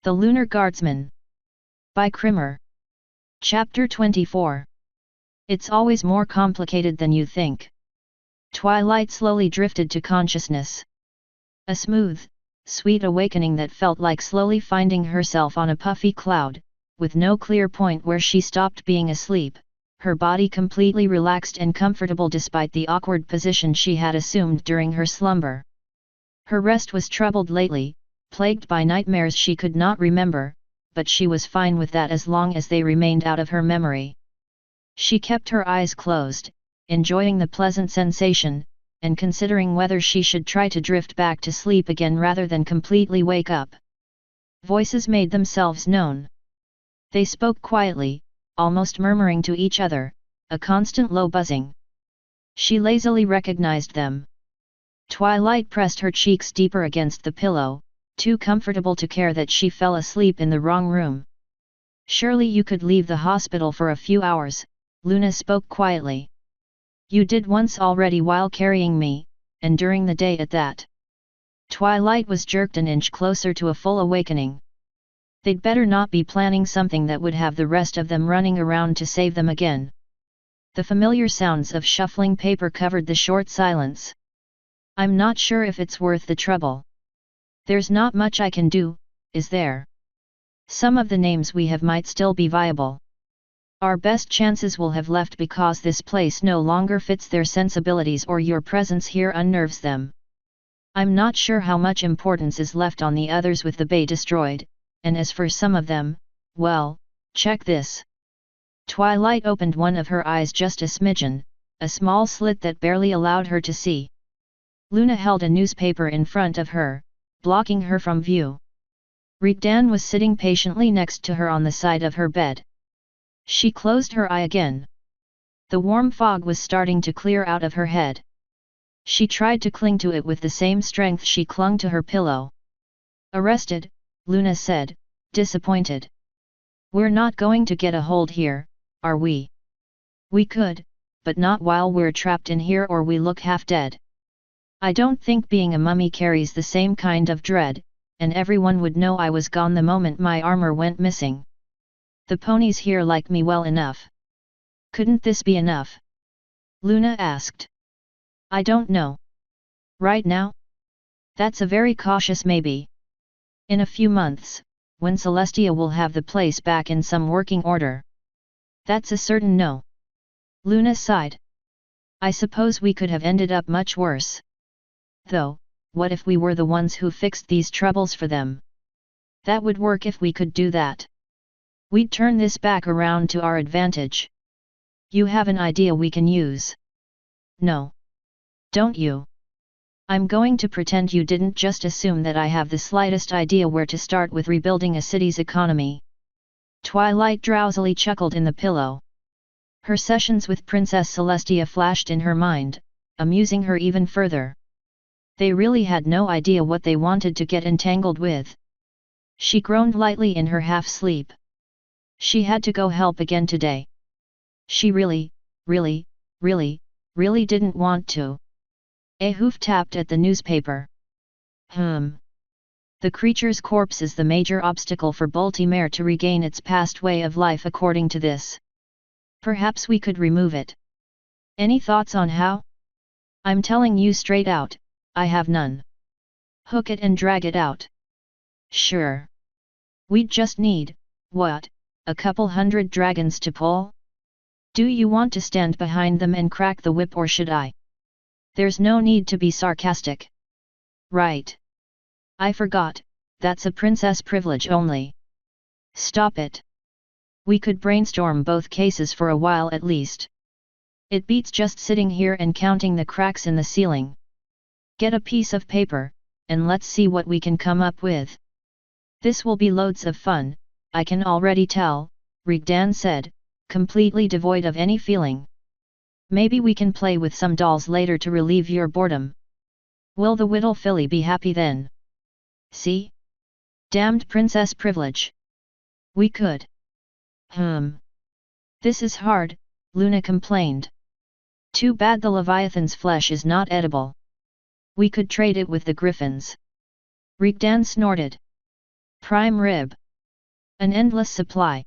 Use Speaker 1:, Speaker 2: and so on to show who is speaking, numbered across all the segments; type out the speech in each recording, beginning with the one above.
Speaker 1: The Lunar Guardsman. By Krimmer. Chapter 24. It's always more complicated than you think. Twilight slowly drifted to consciousness. A smooth, sweet awakening that felt like slowly finding herself on a puffy cloud, with no clear point where she stopped being asleep, her body completely relaxed and comfortable despite the awkward position she had assumed during her slumber. Her rest was troubled lately, plagued by nightmares she could not remember, but she was fine with that as long as they remained out of her memory. She kept her eyes closed, enjoying the pleasant sensation, and considering whether she should try to drift back to sleep again rather than completely wake up. Voices made themselves known. They spoke quietly, almost murmuring to each other, a constant low buzzing. She lazily recognized them. Twilight pressed her cheeks deeper against the pillow, too comfortable to care that she fell asleep in the wrong room. "Surely you could leave the hospital for a few hours," Luna spoke quietly. "You did once already while carrying me, and during the day at that." Twilight was jerked an inch closer to a full awakening. They'd better not be planning something that would have the rest of them running around to save them again. The familiar sounds of shuffling paper covered the short silence. "I'm not sure if it's worth the trouble. There's not much I can do, is there? Some of the names we have might still be viable. Our best chances will have left because this place no longer fits their sensibilities or your presence here unnerves them. I'm not sure how much importance is left on the others with the bay destroyed, and as for some of them, well, check this." Twilight opened one of her eyes just a smidgen, a small slit that barely allowed her to see. Luna held a newspaper in front of her, blocking her from view. Rigdan was sitting patiently next to her on the side of her bed. She closed her eye again. The warm fog was starting to clear out of her head. She tried to cling to it with the same strength she clung to her pillow. "Arrested," Luna said, disappointed. "We're not going to get a hold here, are we? We could, but not while we're trapped in here or we look half dead. I don't think being a mummy carries the same kind of dread, and everyone would know I was gone the moment my armor went missing. The ponies here like me well enough. Couldn't this be enough?" Luna asked. "I don't know. Right now? That's a very cautious maybe. In a few months, when Celestia will have the place back in some working order. That's a certain no." Luna sighed. "I suppose we could have ended up much worse. Though, what if we were the ones who fixed these troubles for them? That would work if we could do that. We'd turn this back around to our advantage. You have an idea we can use?" "No. Don't you? I'm going to pretend you didn't just assume that I have the slightest idea where to start with rebuilding a city's economy." Twilight drowsily chuckled in the pillow. Her sessions with Princess Celestia flashed in her mind, amusing her even further. They really had no idea what they wanted to get entangled with. She groaned lightly in her half-sleep. She had to go help again today. She really didn't want to. A hoof tapped at the newspaper. The creature's corpse is the major obstacle for Baltimore to regain its past way of life according to this. Perhaps we could remove it. Any thoughts on how? I'm telling you straight out, I have none. Hook it and drag it out. Sure. We'd just need, what, a couple hundred dragons to pull? Do you want to stand behind them and crack the whip or should I? There's no need to be sarcastic. Right. I forgot, that's a princess privilege only. Stop it. We could brainstorm both cases for a while at least. It beats just sitting here and counting the cracks in the ceiling. Get a piece of paper, and let's see what we can come up with. This will be loads of fun, I can already tell, Rigdan said, completely devoid of any feeling. Maybe we can play with some dolls later to relieve your boredom. Will the Whittle filly be happy then? See? Damned princess privilege. We could. This is hard, Luna complained. Too bad the Leviathan's flesh is not edible. We could trade it with the griffins. Rigdan snorted. Prime rib. An endless supply.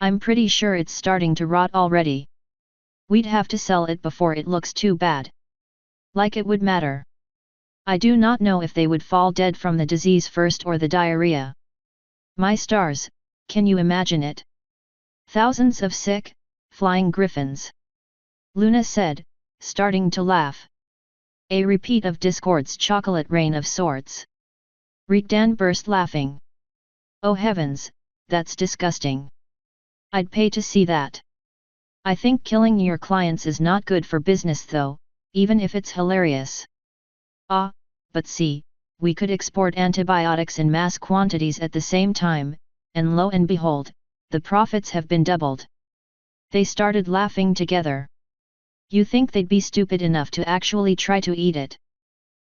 Speaker 1: I'm pretty sure it's starting to rot already. We'd have to sell it before it looks too bad. Like it would matter. I do not know if they would fall dead from the disease first or the diarrhea. My stars, can you imagine it? Thousands of sick, flying griffins. Luna said, starting to laugh. A repeat of Discord's chocolate rain of sorts. Rickdan burst laughing. Oh heavens, that's disgusting. I'd pay to see that. I think killing your clients is not good for business though, even if it's hilarious. Ah, but see, we could export antibiotics in mass quantities at the same time, and lo and behold, the profits have been doubled. They started laughing together. You think they'd be stupid enough to actually try to eat it?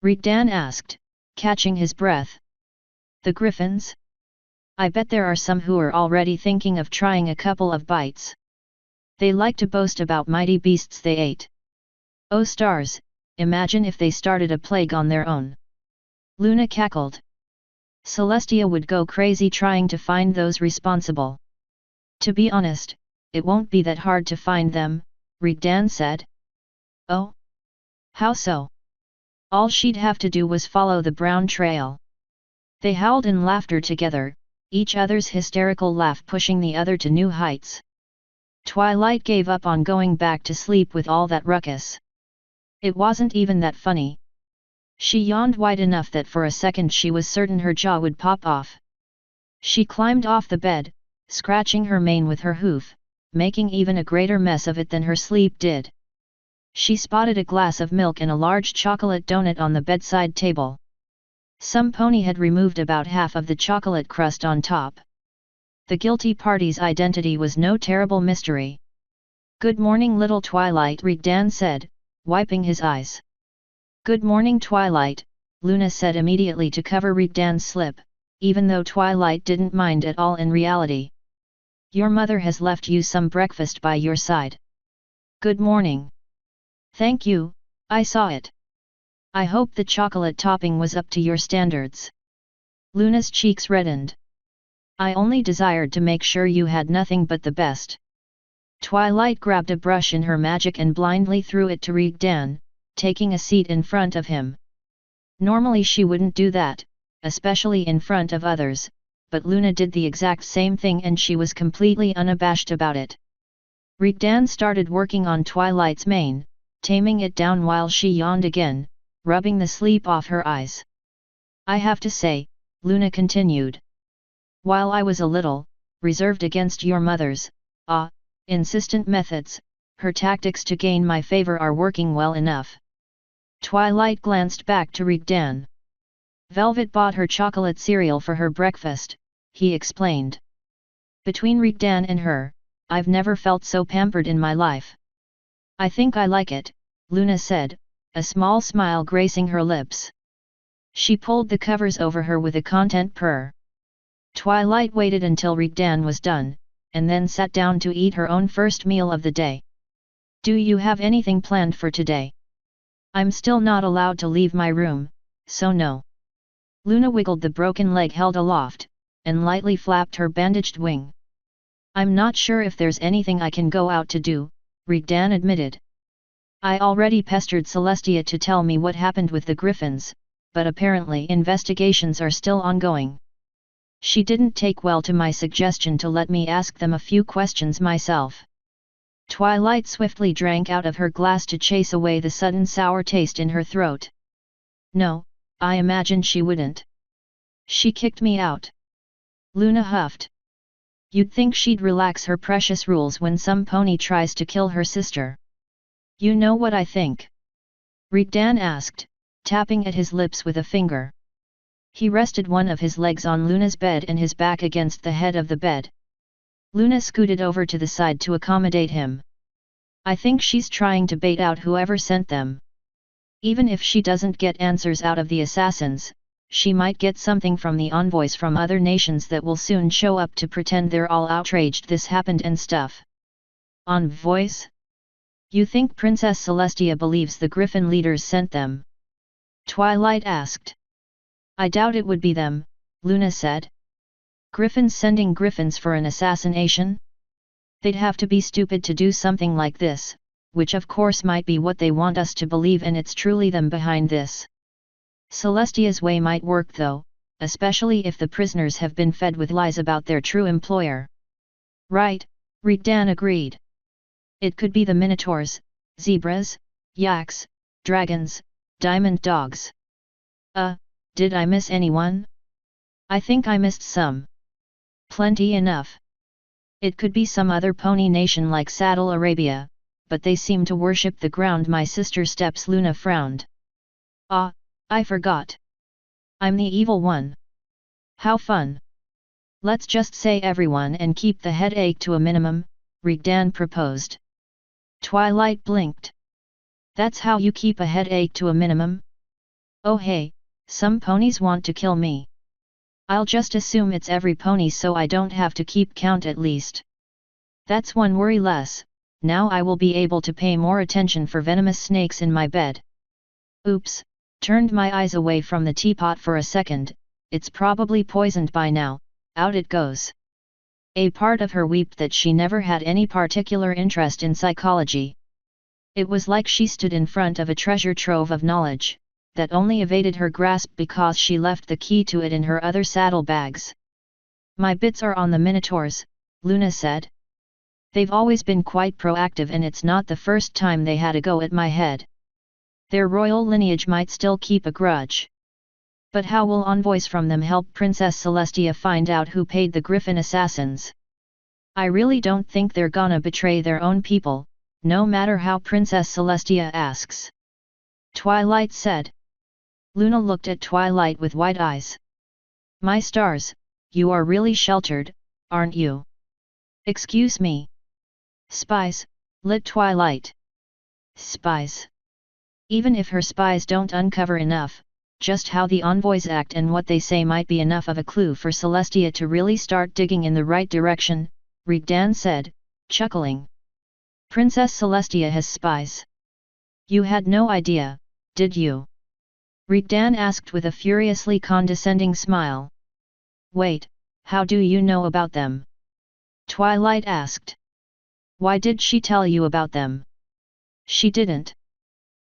Speaker 1: Rickdan asked, catching his breath. The griffins? I bet there are some who are already thinking of trying a couple of bites. They like to boast about mighty beasts they ate. Oh stars, imagine if they started a plague on their own. Luna cackled. Celestia would go crazy trying to find those responsible. To be honest, it won't be that hard to find them, Rickdan said. Oh? How so? All she'd have to do was follow the brown trail. They howled in laughter together, each other's hysterical laugh pushing the other to new heights. Twilight gave up on going back to sleep with all that ruckus. It wasn't even that funny. She yawned wide enough that for a second she was certain her jaw would pop off. She climbed off the bed, scratching her mane with her hoof, making even a greater mess of it than her sleep did. She spotted a glass of milk and a large chocolate donut on the bedside table. Some pony had removed about half of the chocolate crust on top. The guilty party's identity was no terrible mystery. Good morning little Twilight, Rickdan said, wiping his eyes. Good morning Twilight, Luna said immediately to cover Rickdan's slip, even though Twilight didn't mind at all in reality. Your mother has left you some breakfast by your side. Good morning. Thank you, I saw it. I hope the chocolate topping was up to your standards. Luna's cheeks reddened. I only desired to make sure you had nothing but the best. Twilight grabbed a brush in her magic and blindly threw it to Rickdan, taking a seat in front of him. Normally she wouldn't do that, especially in front of others, but Luna did the exact same thing and she was completely unabashed about it. Rickdan started working on Twilight's mane, taming it down while she yawned again, rubbing the sleep off her eyes. I have to say, Luna continued. While I was a little reserved against your mother's insistent methods, her tactics to gain my favor are working well enough. Twilight glanced back to Rickdan. Velvet bought her chocolate cereal for her breakfast, he explained. Between Rickdan and her, I've never felt so pampered in my life. I think I like it, Luna said, a small smile gracing her lips. She pulled the covers over her with a content purr. Twilight waited until Rickdan was done, and then sat down to eat her own first meal of the day. Do you have anything planned for today? I'm still not allowed to leave my room, so no. Luna wiggled the broken leg held aloft, and lightly flapped her bandaged wing. I'm not sure if there's anything I can go out to do, Rickdan admitted. I already pestered Celestia to tell me what happened with the griffins, but apparently investigations are still ongoing. She didn't take well to my suggestion to let me ask them a few questions myself. Twilight swiftly drank out of her glass to chase away the sudden sour taste in her throat. No, I imagine she wouldn't. She kicked me out. Luna huffed. You'd think she'd relax her precious rules when some pony tries to kill her sister. You know what I think? Rickdan asked, tapping at his lips with a finger. He rested one of his legs on Luna's bed and his back against the head of the bed. Luna scooted over to the side to accommodate him. I think she's trying to bait out whoever sent them. Even if she doesn't get answers out of the assassins, she might get something from the envoys from other nations that will soon show up to pretend they're all outraged this happened and stuff. Envoys? You think Princess Celestia believes the Griffin leaders sent them? Twilight asked. I doubt it would be them, Luna said. Griffins sending griffins for an assassination? They'd have to be stupid to do something like this, which of course might be what they want us to believe, and it's truly them behind this. Celestia's way might work though, especially if the prisoners have been fed with lies about their true employer. Right, Rigdan agreed. It could be the minotaurs, zebras, yaks, dragons, diamond dogs. Did I miss anyone? I think I missed some. Plenty enough. It could be some other pony nation like Saddle Arabia, but they seem to worship the ground my sister steps. Luna frowned. I forgot. I'm the evil one. How fun. Let's just say everyone and keep the headache to a minimum, Rigdan proposed. Twilight blinked. That's how you keep a headache to a minimum? Oh hey, some ponies want to kill me. I'll just assume it's every pony so I don't have to keep count at least. That's one worry less. Now I will be able to pay more attention for venomous snakes in my bed. Oops, turned my eyes away from the teapot for a second, it's probably poisoned by now, out it goes. A part of her wept that she never had any particular interest in psychology. It was like she stood in front of a treasure trove of knowledge, that only evaded her grasp because she left the key to it in her other saddlebags. My bits are on the minotaurs, Luna said. They've always been quite proactive and it's not the first time they had a go at my head. Their royal lineage might still keep a grudge. But how will envoys from them help Princess Celestia find out who paid the Griffin assassins? I really don't think they're gonna betray their own people, no matter how Princess Celestia asks. Twilight said. Luna looked at Twilight with wide eyes. My stars, you are really sheltered, aren't you? Excuse me. Spies, lit Twilight. Spies. Even if her spies don't uncover enough, just how the envoys act and what they say might be enough of a clue for Celestia to really start digging in the right direction, Rigdan said, chuckling. Princess Celestia has spies. You had no idea, did you? Rigdan asked with a furiously condescending smile. Wait, how do you know about them? Twilight asked. Why did she tell you about them? She didn't.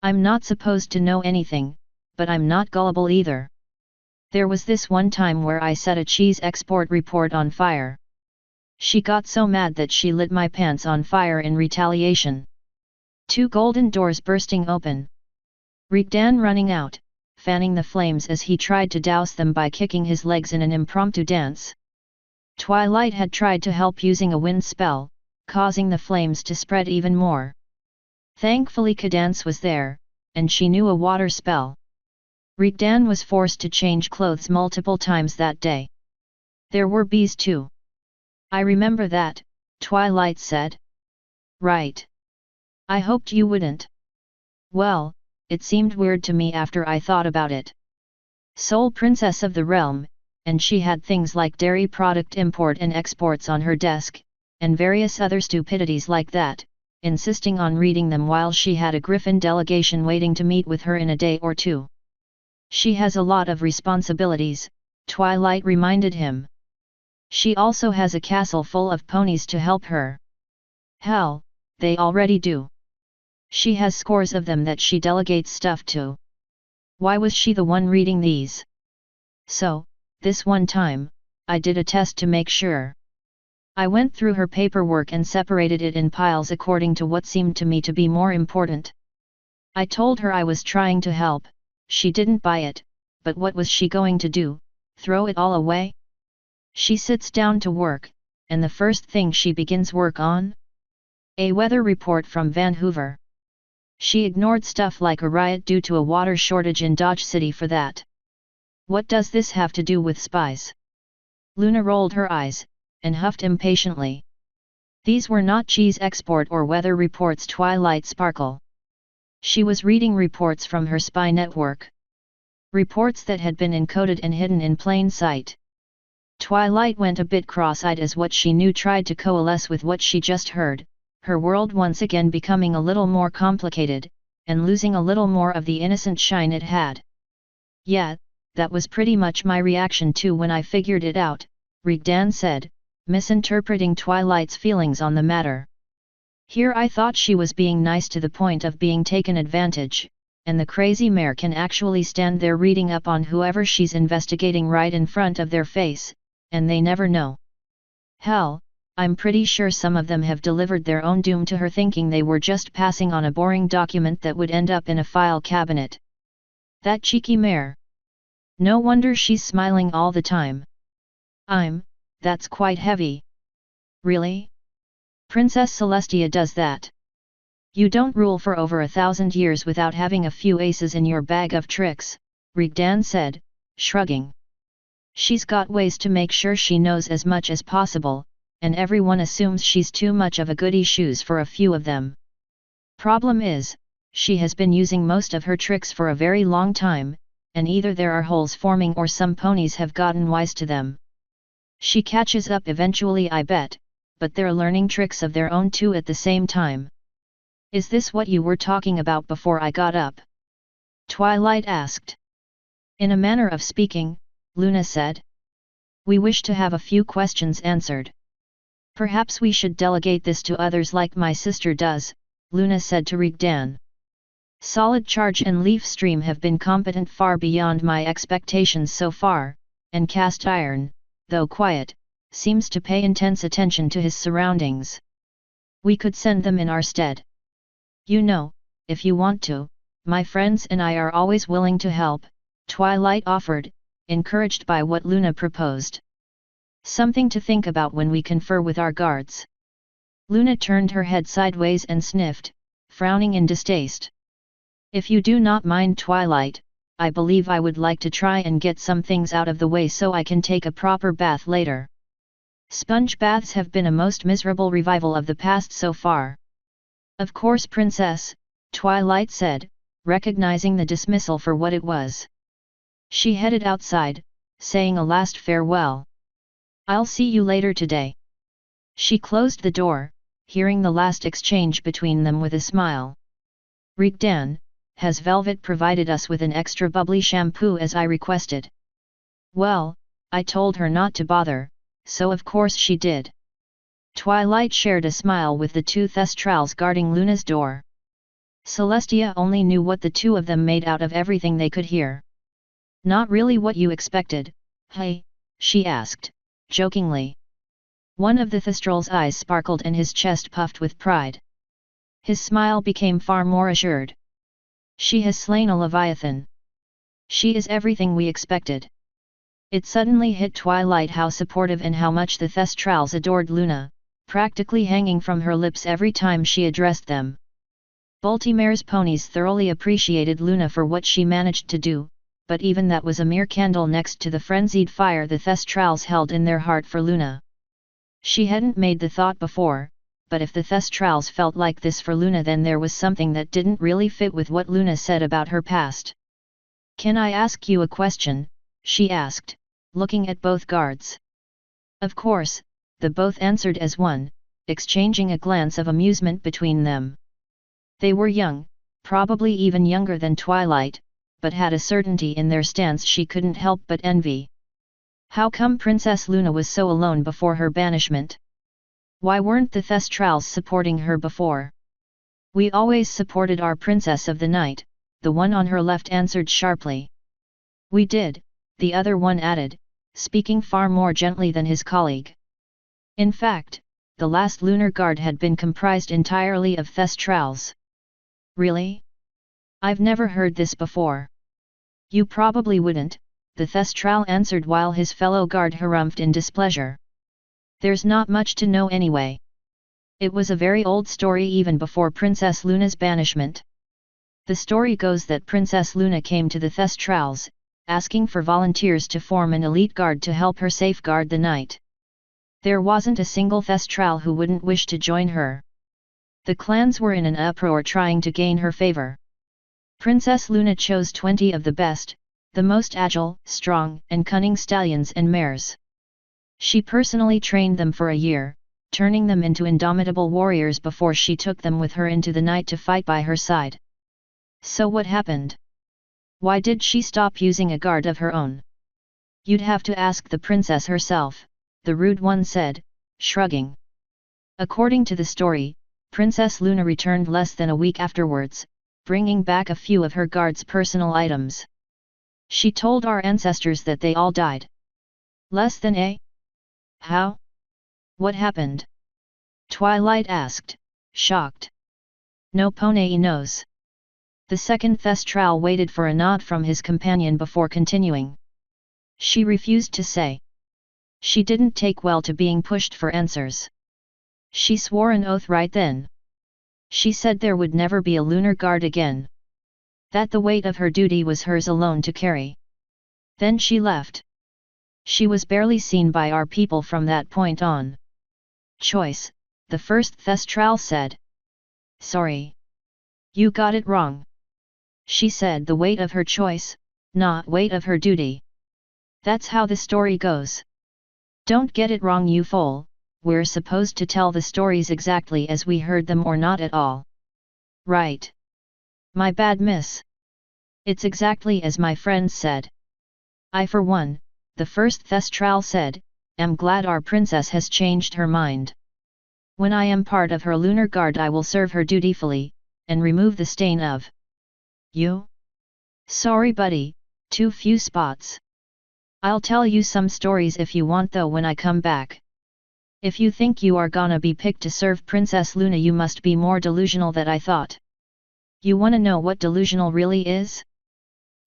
Speaker 1: I'm not supposed to know anything, but I'm not gullible either. There was this one time where I set a cheese export report on fire. She got so mad that she lit my pants on fire in retaliation. 2 golden doors bursting open. Rigdan running out, fanning the flames as he tried to douse them by kicking his legs in an impromptu dance. Twilight had tried to help using a wind spell, causing the flames to spread even more. Thankfully Cadance was there, and she knew a water spell. Rigdan was forced to change clothes multiple times that day. There were bees too. I remember that, Twilight said. Right. I hoped you wouldn't. Well, it seemed weird to me after I thought about it. Sole princess of the realm, and she had things like dairy product import and exports on her desk, and various other stupidities like that, insisting on reading them while she had a Griffin delegation waiting to meet with her in a day or two. She has a lot of responsibilities, Twilight reminded him. She also has a castle full of ponies to help her. Hell, they already do. She has scores of them that she delegates stuff to. Why was she the one reading these? So, this one time, I did a test to make sure. I went through her paperwork and separated it in piles according to what seemed to me to be more important. I told her I was trying to help. She didn't buy it, but what was she going to do, throw it all away? She sits down to work, and the first thing she begins work on? A weather report from Vancouver. She ignored stuff like a riot due to a water shortage in Dodge City for that. What does this have to do with spies? Luna rolled her eyes, and huffed impatiently. These were not cheese export or weather reports. Twilight sparkle. She was reading reports from her spy network. Reports that had been encoded and hidden in plain sight. Twilight went a bit cross-eyed as what she knew tried to coalesce with what she just heard, her world once again becoming a little more complicated, and losing a little more of the innocent shine it had. Yeah, that was pretty much my reaction too when I figured it out, Rigdan said, misinterpreting Twilight's feelings on the matter. Here I thought she was being nice to the point of being taken advantage, and the crazy mare can actually stand there reading up on whoever she's investigating right in front of their face, and they never know. Hell, I'm pretty sure some of them have delivered their own doom to her thinking they were just passing on a boring document that would end up in a file cabinet. That cheeky mare. No wonder she's smiling all the time. That's quite heavy. Really? Princess Celestia does that. You don't rule for over 1,000 years without having a few aces in your bag of tricks, Rigdan said, shrugging. She's got ways to make sure she knows as much as possible, and everyone assumes she's too much of a goody shoes for a few of them. Problem is, she has been using most of her tricks for a very long time, and either there are holes forming or some ponies have gotten wise to them. She catches up eventually, I bet, but they're learning tricks of their own too at the same time. Is this what you were talking about before I got up? Twilight asked. In a manner of speaking, Luna said. We wish to have a few questions answered. Perhaps we should delegate this to others like my sister does, Luna said to Rigdan. Solid Charge and Leaf Stream have been competent far beyond my expectations so far, and Cast Iron, though quiet, seems to pay intense attention to his surroundings. We could send them in our stead. You know, if you want to, my friends and I are always willing to help, Twilight offered, encouraged by what Luna proposed. Something to think about when we confer with our guards. Luna turned her head sideways and sniffed, frowning in distaste. If you do not mind, Twilight, I believe I would like to try and get some things out of the way so I can take a proper bath later. Sponge baths have been a most miserable revival of the past so far. Of course, Princess, Twilight said, recognizing the dismissal for what it was. She headed outside, saying a last farewell. I'll see you later today. She closed the door, hearing the last exchange between them with a smile. Rigdan, has Velvet provided us with an extra bubbly shampoo as I requested? Well, I told her not to bother, so of course she did. Twilight shared a smile with the two Thestrals guarding Luna's door. Celestia only knew what the two of them made out of everything they could hear. Not really what you expected, hey? She asked, jokingly. One of the Thestral's eyes sparkled and his chest puffed with pride. His smile became far more assured. She has slain a Leviathan. She is everything we expected. It suddenly hit Twilight how supportive and how much the Thestrals adored Luna, practically hanging from her lips every time she addressed them. Baltimare's ponies thoroughly appreciated Luna for what she managed to do, but even that was a mere candle next to the frenzied fire the Thestrals held in their heart for Luna. She hadn't made the thought before, but if the Thestrals felt like this for Luna, then there was something that didn't really fit with what Luna said about her past. Can I ask you a question? She asked, looking at both guards. Of course, the both answered as one, exchanging a glance of amusement between them. They were young, probably even younger than Twilight, but had a certainty in their stance she couldn't help but envy. How come Princess Luna was so alone before her banishment? Why weren't the Thestrals supporting her before? We always supported our Princess of the Night, the one on her left answered sharply. We did, the other one added, speaking far more gently than his colleague. In fact, the last Lunar Guard had been comprised entirely of Thestrals. Really? I've never heard this before. You probably wouldn't, the Thestral answered while his fellow guard harumphed in displeasure. There's not much to know anyway. It was a very old story even before Princess Luna's banishment. The story goes that Princess Luna came to the Thestrals, asking for volunteers to form an elite guard to help her safeguard the night. There wasn't a single Thestral who wouldn't wish to join her. The clans were in an uproar trying to gain her favor. Princess Luna chose 20 of the best, the most agile, strong, and cunning stallions and mares. She personally trained them for a year, turning them into indomitable warriors before she took them with her into the night to fight by her side. So what happened? Why did she stop using a guard of her own? You'd have to ask the princess herself, the rude one said, shrugging. According to the story, Princess Luna returned less than a week afterwards, bringing back a few of her guard's personal items. She told our ancestors that they all died. Less than a? How? What happened? Twilight asked, shocked. No Ponei knows. The second Thestral waited for a nod from his companion before continuing. She refused to say. She didn't take well to being pushed for answers. She swore an oath right then. She said there would never be a lunar guard again. That the weight of her duty was hers alone to carry. Then she left. She was barely seen by our people from that point on. Choice, the first Thestral said. Sorry. You got it wrong. She said the weight of her choice, not weight of her duty. That's how the story goes. Don't get it wrong, you fool. We're supposed to tell the stories exactly as we heard them or not at all. Right. My bad, miss. It's exactly as my friends said. I for one, the first Thestral said, am glad our princess has changed her mind. When I am part of her lunar guard I will serve her dutifully, and remove the stain of you? Sorry buddy, too few spots. I'll tell you some stories if you want though when I come back. If you think you are gonna be picked to serve Princess Luna you must be more delusional than I thought. You wanna know what delusional really is?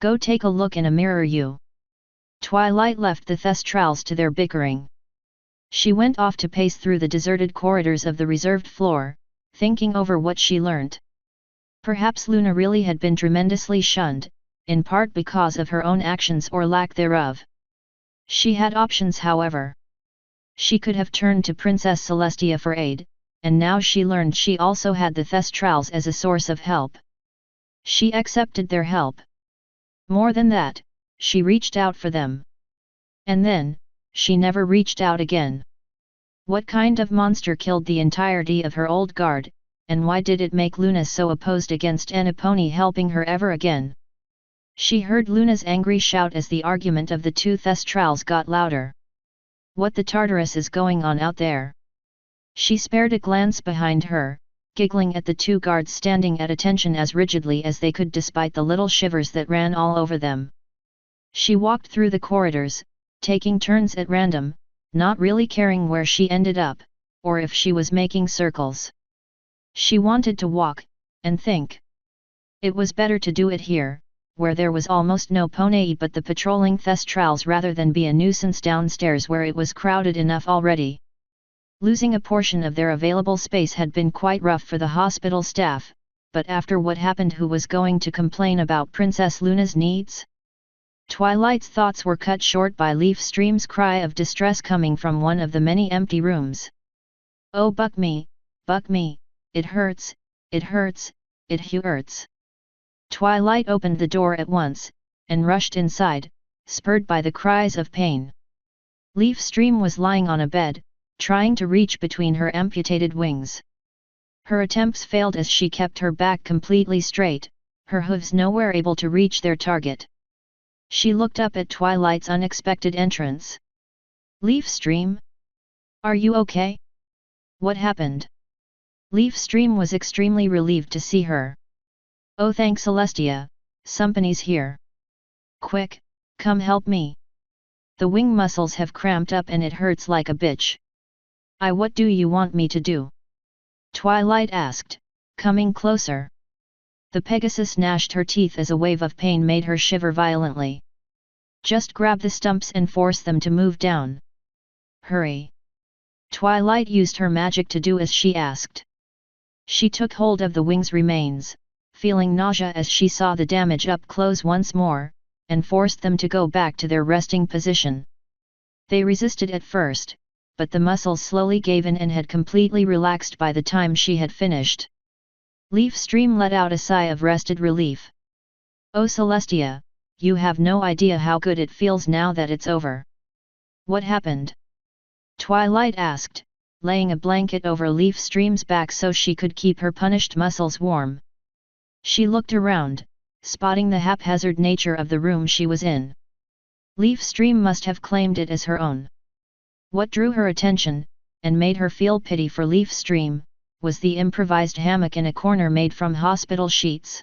Speaker 1: Go take a look in a mirror you. Twilight left the Thestrals to their bickering. She went off to pace through the deserted corridors of the reserved floor, thinking over what she learnt. Perhaps Luna really had been tremendously shunned, in part because of her own actions or lack thereof. She had options however. She could have turned to Princess Celestia for aid, and now she learned she also had the Thestrals as a source of help. She accepted their help. More than that, she reached out for them. And then, she never reached out again. What kind of monster killed the entirety of her old guard, and why did it make Luna so opposed against Aniponi helping her ever again? She heard Luna's angry shout as the argument of the two Thestrals got louder. What the Tartarus is going on out there? She spared a glance behind her, giggling at the two guards standing at attention as rigidly as they could despite the little shivers that ran all over them. She walked through the corridors, taking turns at random, not really caring where she ended up, or if she was making circles. She wanted to walk, and think. It was better to do it here, where there was almost no Ponei but the patrolling Thestrals rather than be a nuisance downstairs where it was crowded enough already. Losing a portion of their available space had been quite rough for the hospital staff, but after what happened who was going to complain about Princess Luna's needs? Twilight's thoughts were cut short by Leaf Stream's cry of distress coming from one of the many empty rooms. Oh buck me, it hurts, it hurts, it hurts. Twilight opened the door at once, and rushed inside, spurred by the cries of pain. Leaf Stream was lying on a bed, trying to reach between her amputated wings. Her attempts failed as she kept her back completely straight, her hooves nowhere able to reach their target. She looked up at Twilight's unexpected entrance. Leaf Stream? Are you okay? What happened? Leaf Stream was extremely relieved to see her. Oh thanks Celestia, somebody's here. Quick, come help me. The wing muscles have cramped up and it hurts like a bitch. What do you want me to do? Twilight asked, coming closer. The Pegasus gnashed her teeth as a wave of pain made her shiver violently. Just grab the stumps and force them to move down. Hurry. Twilight used her magic to do as she asked. She took hold of the wing's remains, feeling nausea as she saw the damage up close once more, and forced them to go back to their resting position. They resisted at first, but the muscles slowly gave in and had completely relaxed by the time she had finished. Leaf Stream let out a sigh of rested relief. Oh Celestia, you have no idea how good it feels now that it's over. What happened? Twilight asked, laying a blanket over Leaf Stream's back so she could keep her punished muscles warm. She looked around, spotting the haphazard nature of the room she was in. Leaf Stream must have claimed it as her own. What drew her attention, and made her feel pity for Leaf Stream, was the improvised hammock in a corner made from hospital sheets.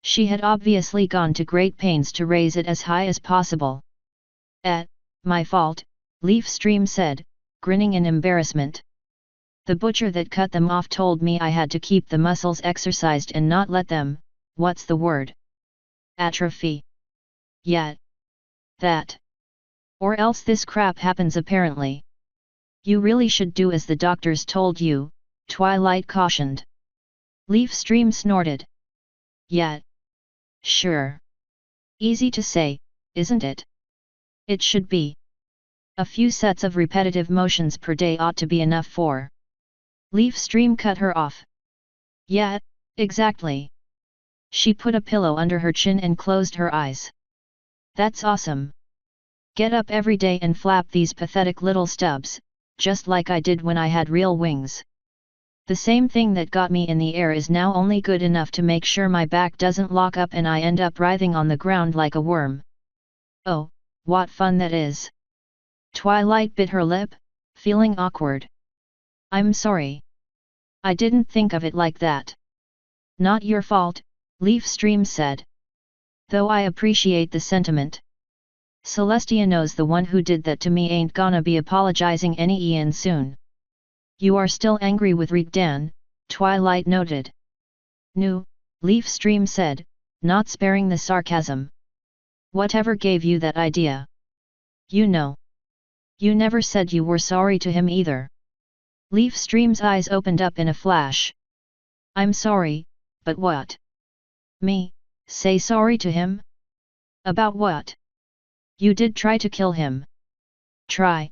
Speaker 1: She had obviously gone to great pains to raise it as high as possible. My fault, Leaf Stream said, grinning in embarrassment. The butcher that cut them off told me I had to keep the muscles exercised and not let them, what's the word? Atrophy. Yeah. That. Or else this crap happens apparently. You really should do as the doctors told you, Twilight cautioned. Leaf Stream snorted. Yeah. Sure. Easy to say, isn't it? It should be. A few sets of repetitive motions per day ought to be enough for. Leaf Stream cut her off. Yeah, exactly. She put a pillow under her chin and closed her eyes. That's awesome. Get up every day and flap these pathetic little stubs, just like I did when I had real wings. The same thing that got me in the air is now only good enough to make sure my back doesn't lock up and I end up writhing on the ground like a worm. Oh, what fun that is! Twilight bit her lip, feeling awkward. I'm sorry. I didn't think of it like that. Not your fault, Leaf Stream said. Though I appreciate the sentiment. Celestia knows the one who did that to me ain't gonna be apologizing any soon. You are still angry with Rigdan, Twilight noted. No, Leaf Stream said, not sparing the sarcasm. Whatever gave you that idea? You know. You never said you were sorry to him either. Leaf Stream's eyes opened up in a flash. I'm sorry, but what? Me, say sorry to him? About what? You did try to kill him. Try.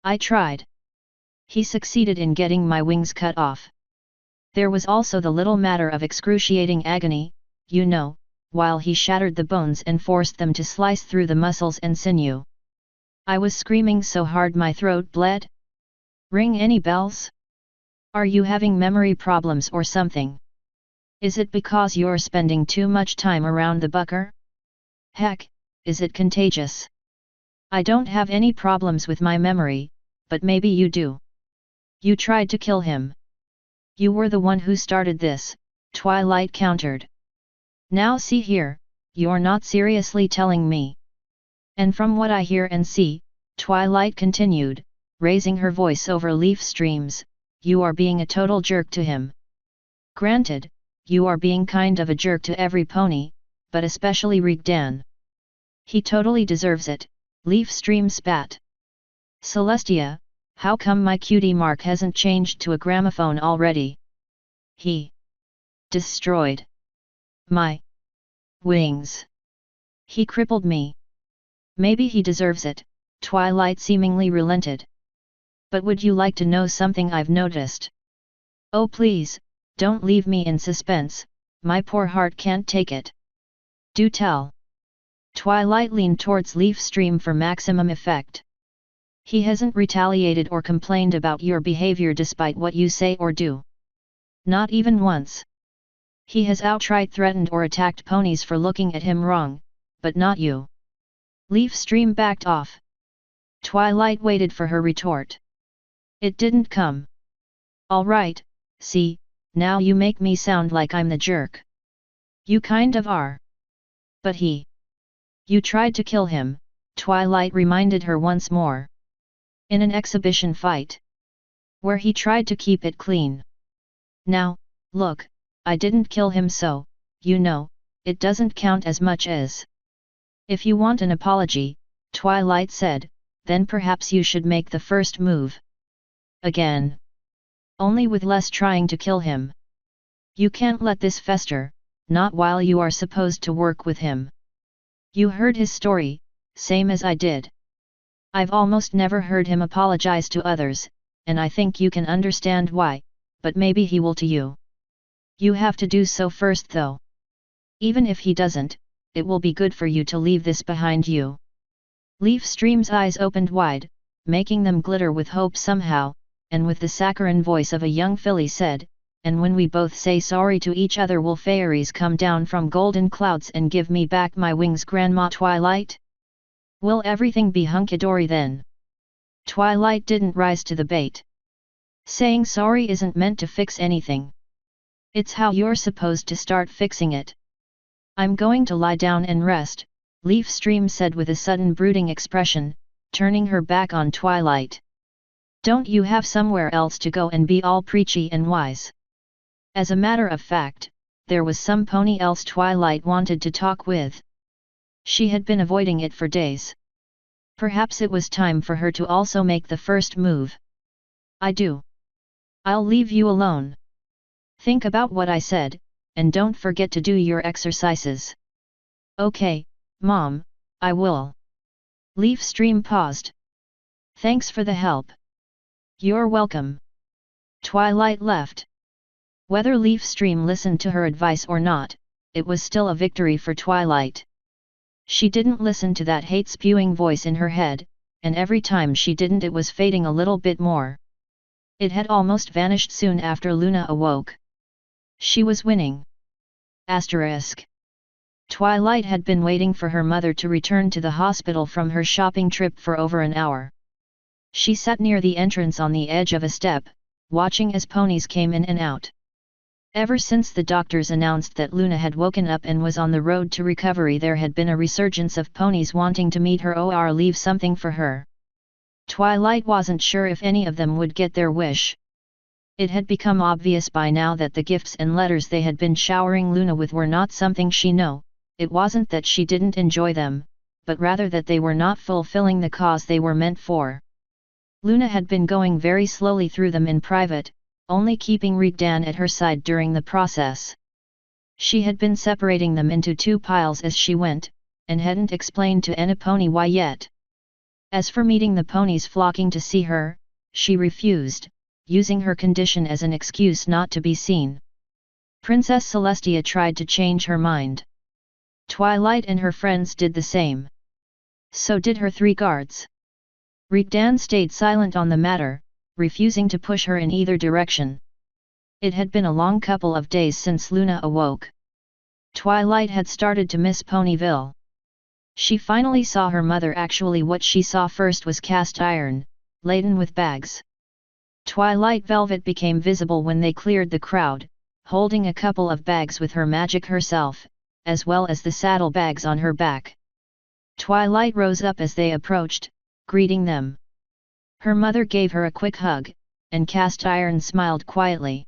Speaker 1: I tried. He succeeded in getting my wings cut off. There was also the little matter of excruciating agony, you know, while he shattered the bones and forced them to slice through the muscles and sinew. I was screaming so hard my throat bled. Ring any bells? Are you having memory problems or something? Is it because you're spending too much time around the bucker? Heck, is it contagious? I don't have any problems with my memory, but maybe you do. You tried to kill him. You were the one who started this, Twilight countered. Now see here, you're not seriously telling me. And from what I hear and see, Twilight continued, raising her voice over Leaf Stream's, you are being a total jerk to him. Granted, you are being kind of a jerk to every pony, but especially Rigdan. He totally deserves it, Leaf Stream spat. Celestia, how come my cutie mark hasn't changed to a gramophone already? He destroyed my wings. He crippled me. Maybe he deserves it, Twilight seemingly relented. But would you like to know something I've noticed? Oh please, don't leave me in suspense, my poor heart can't take it. Do tell. Twilight leaned towards Leaf Stream for maximum effect. He hasn't retaliated or complained about your behavior despite what you say or do. Not even once. He has outright threatened or attacked ponies for looking at him wrong, but not you. Leaf Stream backed off. Twilight waited for her retort. It didn't come. All right, see, now you make me sound like I'm the jerk. You kind of are. But he. You tried to kill him, Twilight reminded her once more. In an exhibition fight. Where he tried to keep it clean. Now, look, I didn't kill him so, you know, it doesn't count as much as. If you want an apology, Twilight said, then perhaps you should make the first move. Again. Only with less trying to kill him. You can't let this fester, not while you are supposed to work with him. You heard his story, same as I did. I've almost never heard him apologize to others, and I think you can understand why, but maybe he will to you. You have to do so first though. Even if he doesn't, it will be good for you to leave this behind you. Leaf Stream's eyes opened wide, making them glitter with hope somehow, and with the saccharine voice of a young filly said, and when we both say sorry to each other will fairies come down from golden clouds and give me back my wings, Grandma Twilight? Will everything be hunky-dory then? Twilight didn't rise to the bait. Saying sorry isn't meant to fix anything. It's how you're supposed to start fixing it. I'm going to lie down and rest, Leaf Stream said with a sudden brooding expression, turning her back on Twilight. Don't you have somewhere else to go and be all preachy and wise? As a matter of fact, there was some pony else Twilight wanted to talk with. She had been avoiding it for days. Perhaps it was time for her to also make the first move. I do. I'll leave you alone. Think about what I said, and don't forget to do your exercises. Okay, Mom, I will. Leaf Stream paused. Thanks for the help. You're welcome. Twilight left. Whether Leaf Stream listened to her advice or not, it was still a victory for Twilight. She didn't listen to that hate-spewing voice in her head, and every time she didn't it was fading a little bit more. It had almost vanished soon after Luna awoke. She was winning. Asterisk. Twilight had been waiting for her mother to return to the hospital from her shopping trip for over an hour. She sat near the entrance on the edge of a step, watching as ponies came in and out. Ever since the doctors announced that Luna had woken up and was on the road to recovery, there had been a resurgence of ponies wanting to meet her or leave something for her. Twilight wasn't sure if any of them would get their wish. It had become obvious by now that the gifts and letters they had been showering Luna with were not something she knew. It wasn't that she didn't enjoy them, but rather that they were not fulfilling the cause they were meant for. Luna had been going very slowly through them in private, only keeping Rigdan at her side during the process. She had been separating them into two piles as she went, and hadn't explained to any pony why yet. As for meeting the ponies flocking to see her, she refused, using her condition as an excuse not to be seen. Princess Celestia tried to change her mind. Twilight and her friends did the same. So did her 3 guards. Rigdan stayed silent on the matter, refusing to push her in either direction. It had been a long couple of days since Luna awoke. Twilight had started to miss Ponyville. She finally saw her mother. Actually, what she saw first was cast iron, laden with bags. Twilight Velvet became visible when they cleared the crowd, holding a couple of bags with her magic herself, as well as the saddle bags on her back. Twilight rose up as they approached, greeting them. Her mother gave her a quick hug, and Cast Iron smiled quietly.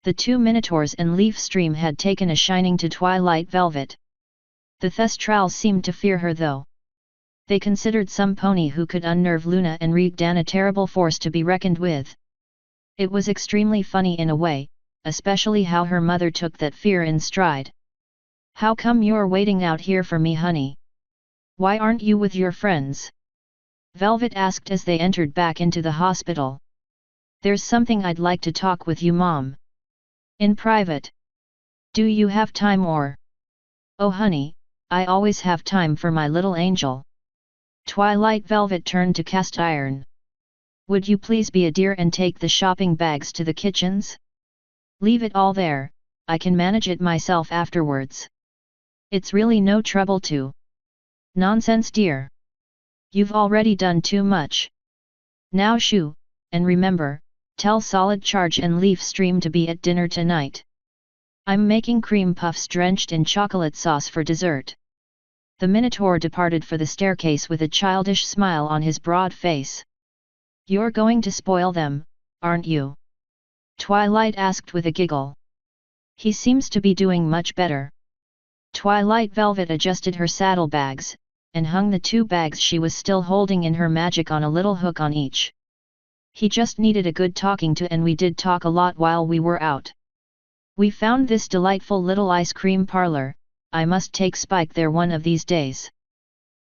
Speaker 1: The 2 Minotaurs and Leaf Stream had taken a shining to Twilight Velvet. The Thestrals seemed to fear her though. They considered some pony who could unnerve Luna and Rigdan a terrible force to be reckoned with. It was extremely funny in a way, especially how her mother took that fear in stride. How come you're waiting out here for me, honey? Why aren't you with your friends? Velvet asked as they entered back into the hospital. There's something I'd like to talk with you, Mom. In private. Do you have time or? Oh honey, I always have time for my little angel. Twilight Velvet turned to Cast Iron. Would you please be a dear and take the shopping bags to the kitchens? Leave it all there, I can manage it myself afterwards. It's really no trouble to. Nonsense, dear. You've already done too much. Now shoo, and remember, tell Solid Charge and Leaf Stream to be at dinner tonight. I'm making cream puffs drenched in chocolate sauce for dessert. The Minotaur departed for the staircase with a childish smile on his broad face. You're going to spoil them, aren't you? Twilight asked with a giggle. He seems to be doing much better. Twilight Velvet adjusted her saddlebags, and hung the 2 bags she was still holding in her magic on a little hook on each. He just needed a good talking to, and we did talk a lot while we were out. We found this delightful little ice cream parlor. I must take Spike there one of these days.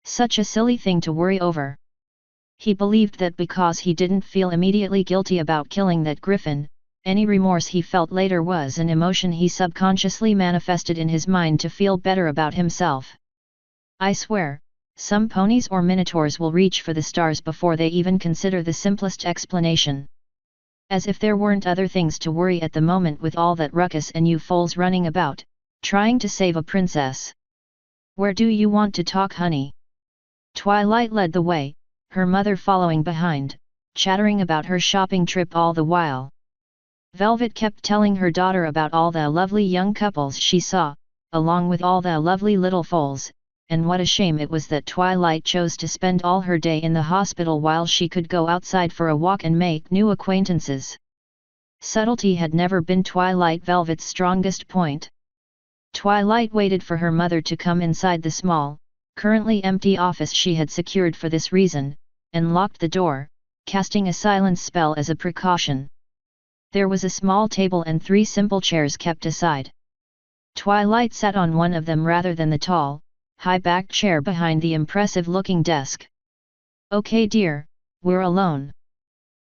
Speaker 1: Such a silly thing to worry over. He believed that because he didn't feel immediately guilty about killing that griffin, any remorse he felt later was an emotion he subconsciously manifested in his mind to feel better about himself. I swear, some ponies or minotaurs will reach for the stars before they even consider the simplest explanation. As if there weren't other things to worry at the moment with all that ruckus and you foals running about, trying to save a princess. Where do you want to talk, honey? Twilight led the way, her mother following behind, chattering about her shopping trip all the while. Velvet kept telling her daughter about all the lovely young couples she saw, along with all the lovely little foals, and what a shame it was that Twilight chose to spend all her day in the hospital while she could go outside for a walk and make new acquaintances. Subtlety had never been Twilight Velvet's strongest point. Twilight waited for her mother to come inside the small, currently empty office she had secured for this reason, and locked the door, casting a silence spell as a precaution. There was a small table and 3 simple chairs kept aside. Twilight sat on one of them rather than the tall, high-backed chair behind the impressive-looking desk. "Okay dear, we're alone.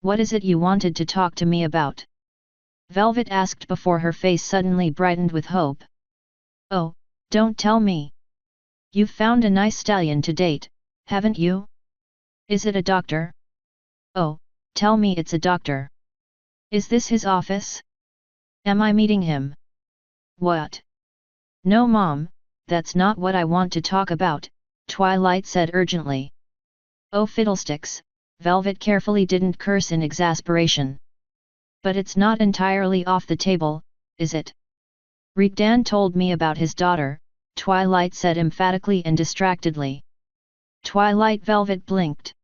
Speaker 1: What is it you wanted to talk to me about?" Velvet asked before her face suddenly brightened with hope. "Oh, don't tell me. You've found a nice stallion to date, haven't you? Is it a doctor? Oh, tell me it's a doctor. Is this his office? Am I meeting him?" "What? No Mom, that's not what I want to talk about," Twilight said urgently. "Oh fiddlesticks," Velvet carefully didn't curse in exasperation. "But it's not entirely off the table, is it? Rigdan told me about his daughter," Twilight said emphatically and distractedly. Twilight Velvet blinked.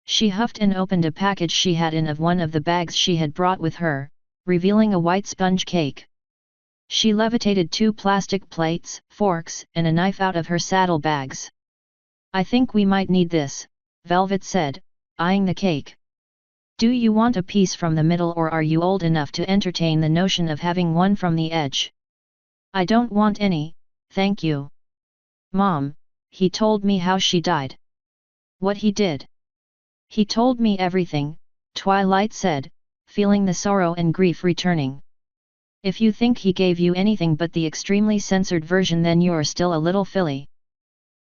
Speaker 1: She huffed and opened a package she had in of one of the bags she had brought with her, revealing a white sponge cake. She levitated 2 plastic plates, forks, and a knife out of her saddlebags. "I think we might need this," Velvet said, eyeing the cake. "Do you want a piece from the middle or are you old enough to entertain the notion of having one from the edge?" "I don't want any, thank you. Mom, he told me how she died." "What he did?" "He told me everything," Twilight said, feeling the sorrow and grief returning. "If you think he gave you anything but the extremely censored version then you're still a little filly.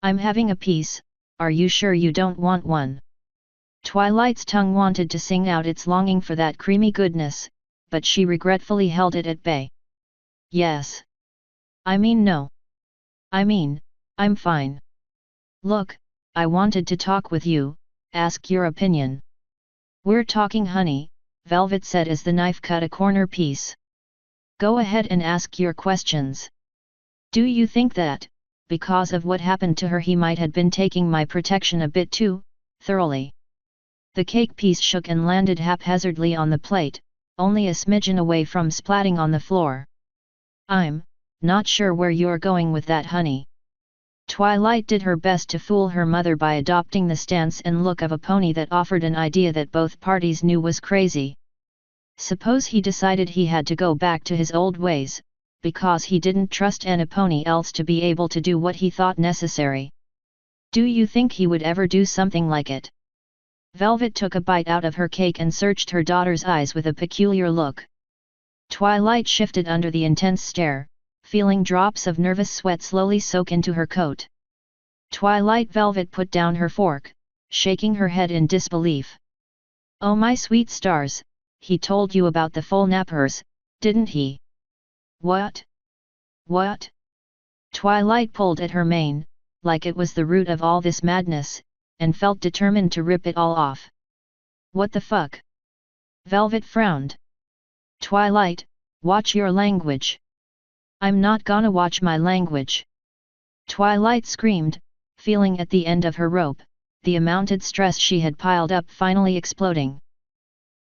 Speaker 1: I'm having a piece, are you sure you don't want one?" Twilight's tongue wanted to sing out its longing for that creamy goodness, but she regretfully held it at bay. "Yes. I mean no. I mean, I'm fine. Look, I wanted to talk with you, ask your opinion." "We're talking honey," Velvet said as the knife cut a corner piece. "Go ahead and ask your questions. Do you think that, because of what happened to her he might have been taking my protection a bit too thoroughly?" The cake piece shook and landed haphazardly on the plate, only a smidgen away from splatting on the floor. "I'm not sure where you're going with that honey." Twilight did her best to fool her mother by adopting the stance and look of a pony that offered an idea that both parties knew was crazy. Suppose he decided he had to go back to his old ways, because he didn't trust any pony else to be able to do what he thought necessary. Do you think he would ever do something like it? Velvet took a bite out of her cake and searched her daughter's eyes with a peculiar look. Twilight shifted under the intense stare, feeling drops of nervous sweat slowly soak into her coat. Twilight Velvet put down her fork, shaking her head in disbelief. "Oh my sweet stars, he told you about the full nappers, didn't he?" "What? What?" Twilight pulled at her mane, like it was the root of all this madness, and felt determined to rip it all off. "What the fuck?" Velvet frowned. "Twilight, watch your language." "I'm not gonna watch my language!" Twilight screamed, feeling at the end of her rope, the amounted stress she had piled up finally exploding.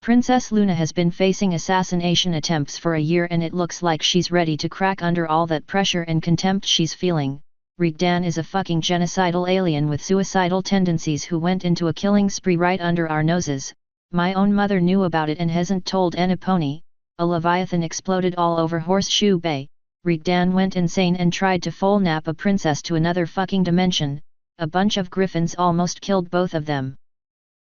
Speaker 1: Princess Luna has been facing assassination attempts for a year and it looks like she's ready to crack under all that pressure and contempt she's feeling. Rigdan is a fucking genocidal alien with suicidal tendencies who went into a killing spree right under our noses. My own mother knew about it and hasn't told any pony. A leviathan exploded all over Horseshoe Bay. Rigdan went insane and tried to full nap a princess to another fucking dimension. A bunch of griffins almost killed both of them.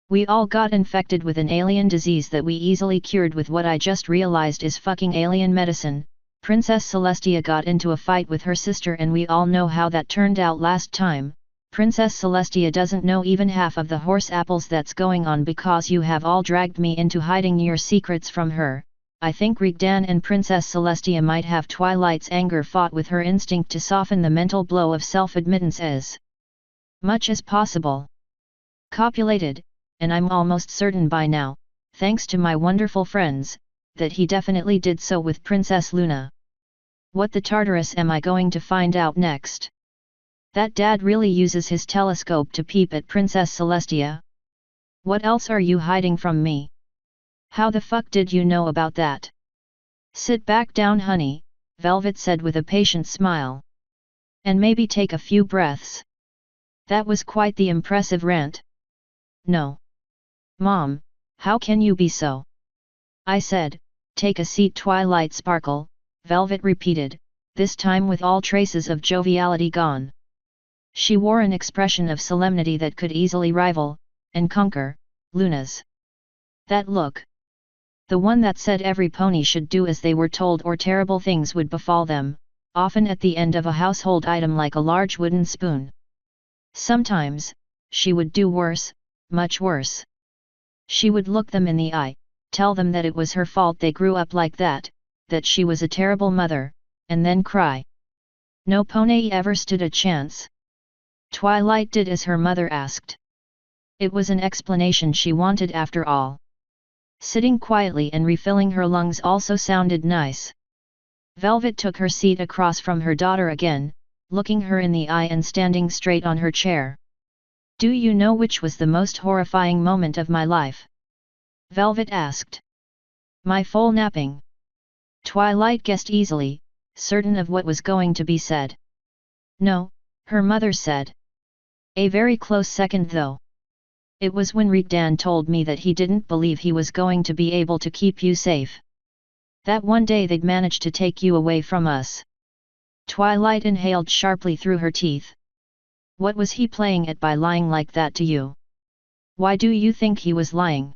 Speaker 1: We all got infected with an alien disease that we easily cured with what I just realized is fucking alien medicine. Princess Celestia got into a fight with her sister and we all know how that turned out last time. Princess Celestia doesn't know even half of the horse apples that's going on because you have all dragged me into hiding your secrets from her. I think Rigdan and Princess Celestia might have Twilight's anger fought with her instinct to soften the mental blow of self-admittance as much as possible. copulated, and I'm almost certain by now, thanks to my wonderful friends, that he definitely did so with Princess Luna. What the Tartarus am I going to find out next? That Dad really uses his telescope to peep at Princess Celestia? What else are you hiding from me? How the fuck did you know about that? Sit back down, honey, Velvet said with a patient smile. And maybe take a few breaths. That was quite the impressive rant. No. Mom, how can you be so? I said, take a seat, Twilight Sparkle, Velvet repeated, this time with all traces of joviality gone. She wore an expression of solemnity that could easily rival, and conquer, Luna's. That look. The one that said every pony should do as they were told or terrible things would befall them, often at the end of a household item like a large wooden spoon. Sometimes, she would do worse, much worse. She would look them in the eye, tell them that it was her fault they grew up like that she was a terrible mother, and then cry. No pony ever stood a chance. Twilight did as her mother asked. It was an explanation she wanted after all. Sitting quietly and refilling her lungs also sounded nice. Velvet took her seat across from her daughter again, looking her in the eye and standing straight on her chair. Do you know which was the most horrifying moment of my life? Velvet asked. My full napping. Twilight guessed easily, certain of what was going to be said. No, her mother said. A very close second though. It was when Rigdan told me that he didn't believe he was going to be able to keep you safe. That one day they'd managed to take you away from us. Twilight inhaled sharply through her teeth. What was he playing at by lying like that to you? Why do you think he was lying?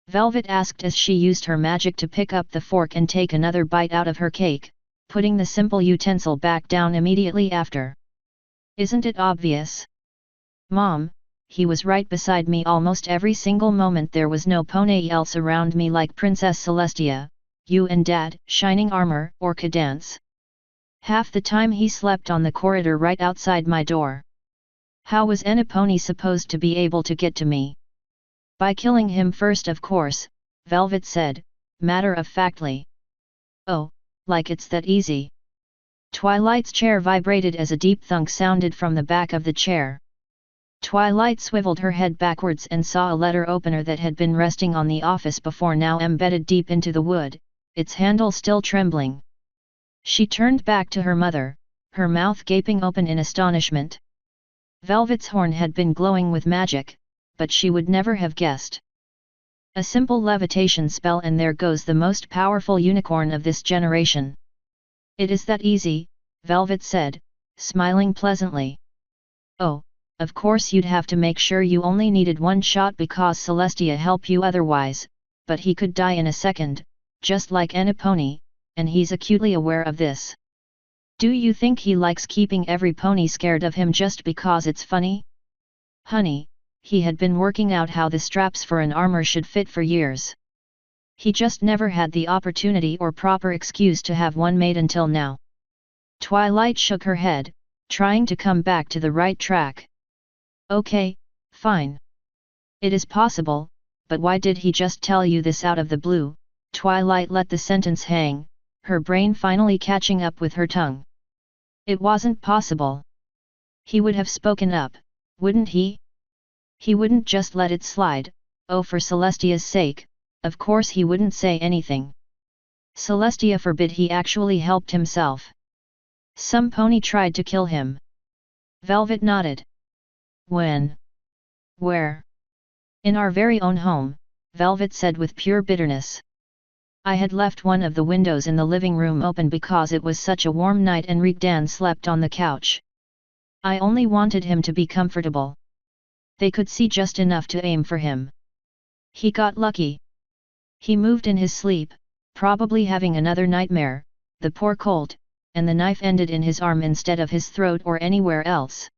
Speaker 1: Velvet asked as she used her magic to pick up the fork and take another bite out of her cake, putting the simple utensil back down immediately after. Isn't it obvious? Mom, he was right beside me almost every single moment. There was no pony else around me like Princess Celestia, you and Dad, shining armor, or Cadance. Half the time he slept on the corridor right outside my door. How was any pony supposed to be able to get to me? By killing him first, of course, Velvet said, matter-of-factly. Oh, like it's that easy. Twilight's chair vibrated as a deep thunk sounded from the back of the chair. Twilight swiveled her head backwards and saw a letter opener that had been resting on the office before now embedded deep into the wood, its handle still trembling. She turned back to her mother, her mouth gaping open in astonishment. Velvet's horn had been glowing with magic, but she would never have guessed. A simple levitation spell and there goes the most powerful unicorn of this generation. It is that easy, Velvet said, smiling pleasantly. Oh, of course you'd have to make sure you only needed one shot because Celestia helped you otherwise, but he could die in a second, just like any pony, and he's acutely aware of this. Do you think he likes keeping every pony scared of him just because it's funny? Honey, he had been working out how the straps for an armor should fit for years. He just never had the opportunity or proper excuse to have one made until now. Twilight shook her head, trying to come back to the right track. Okay, fine. It is possible, but why did he just tell you this out of the blue? Twilight let the sentence hang, her brain finally catching up with her tongue. It wasn't possible. He would have spoken up, wouldn't he? He wouldn't just let it slide. Oh, for Celestia's sake, of course he wouldn't say anything. Celestia forbid he actually helped himself. Some pony tried to kill him. Velvet nodded. When? Where? In our very own home, Velvet said with pure bitterness. I had left one of the windows in the living room open because it was such a warm night and Rigdan slept on the couch. I only wanted him to be comfortable. They could see just enough to aim for him. He got lucky. He moved in his sleep, probably having another nightmare, the poor colt, and the knife ended in his arm instead of his throat or anywhere else.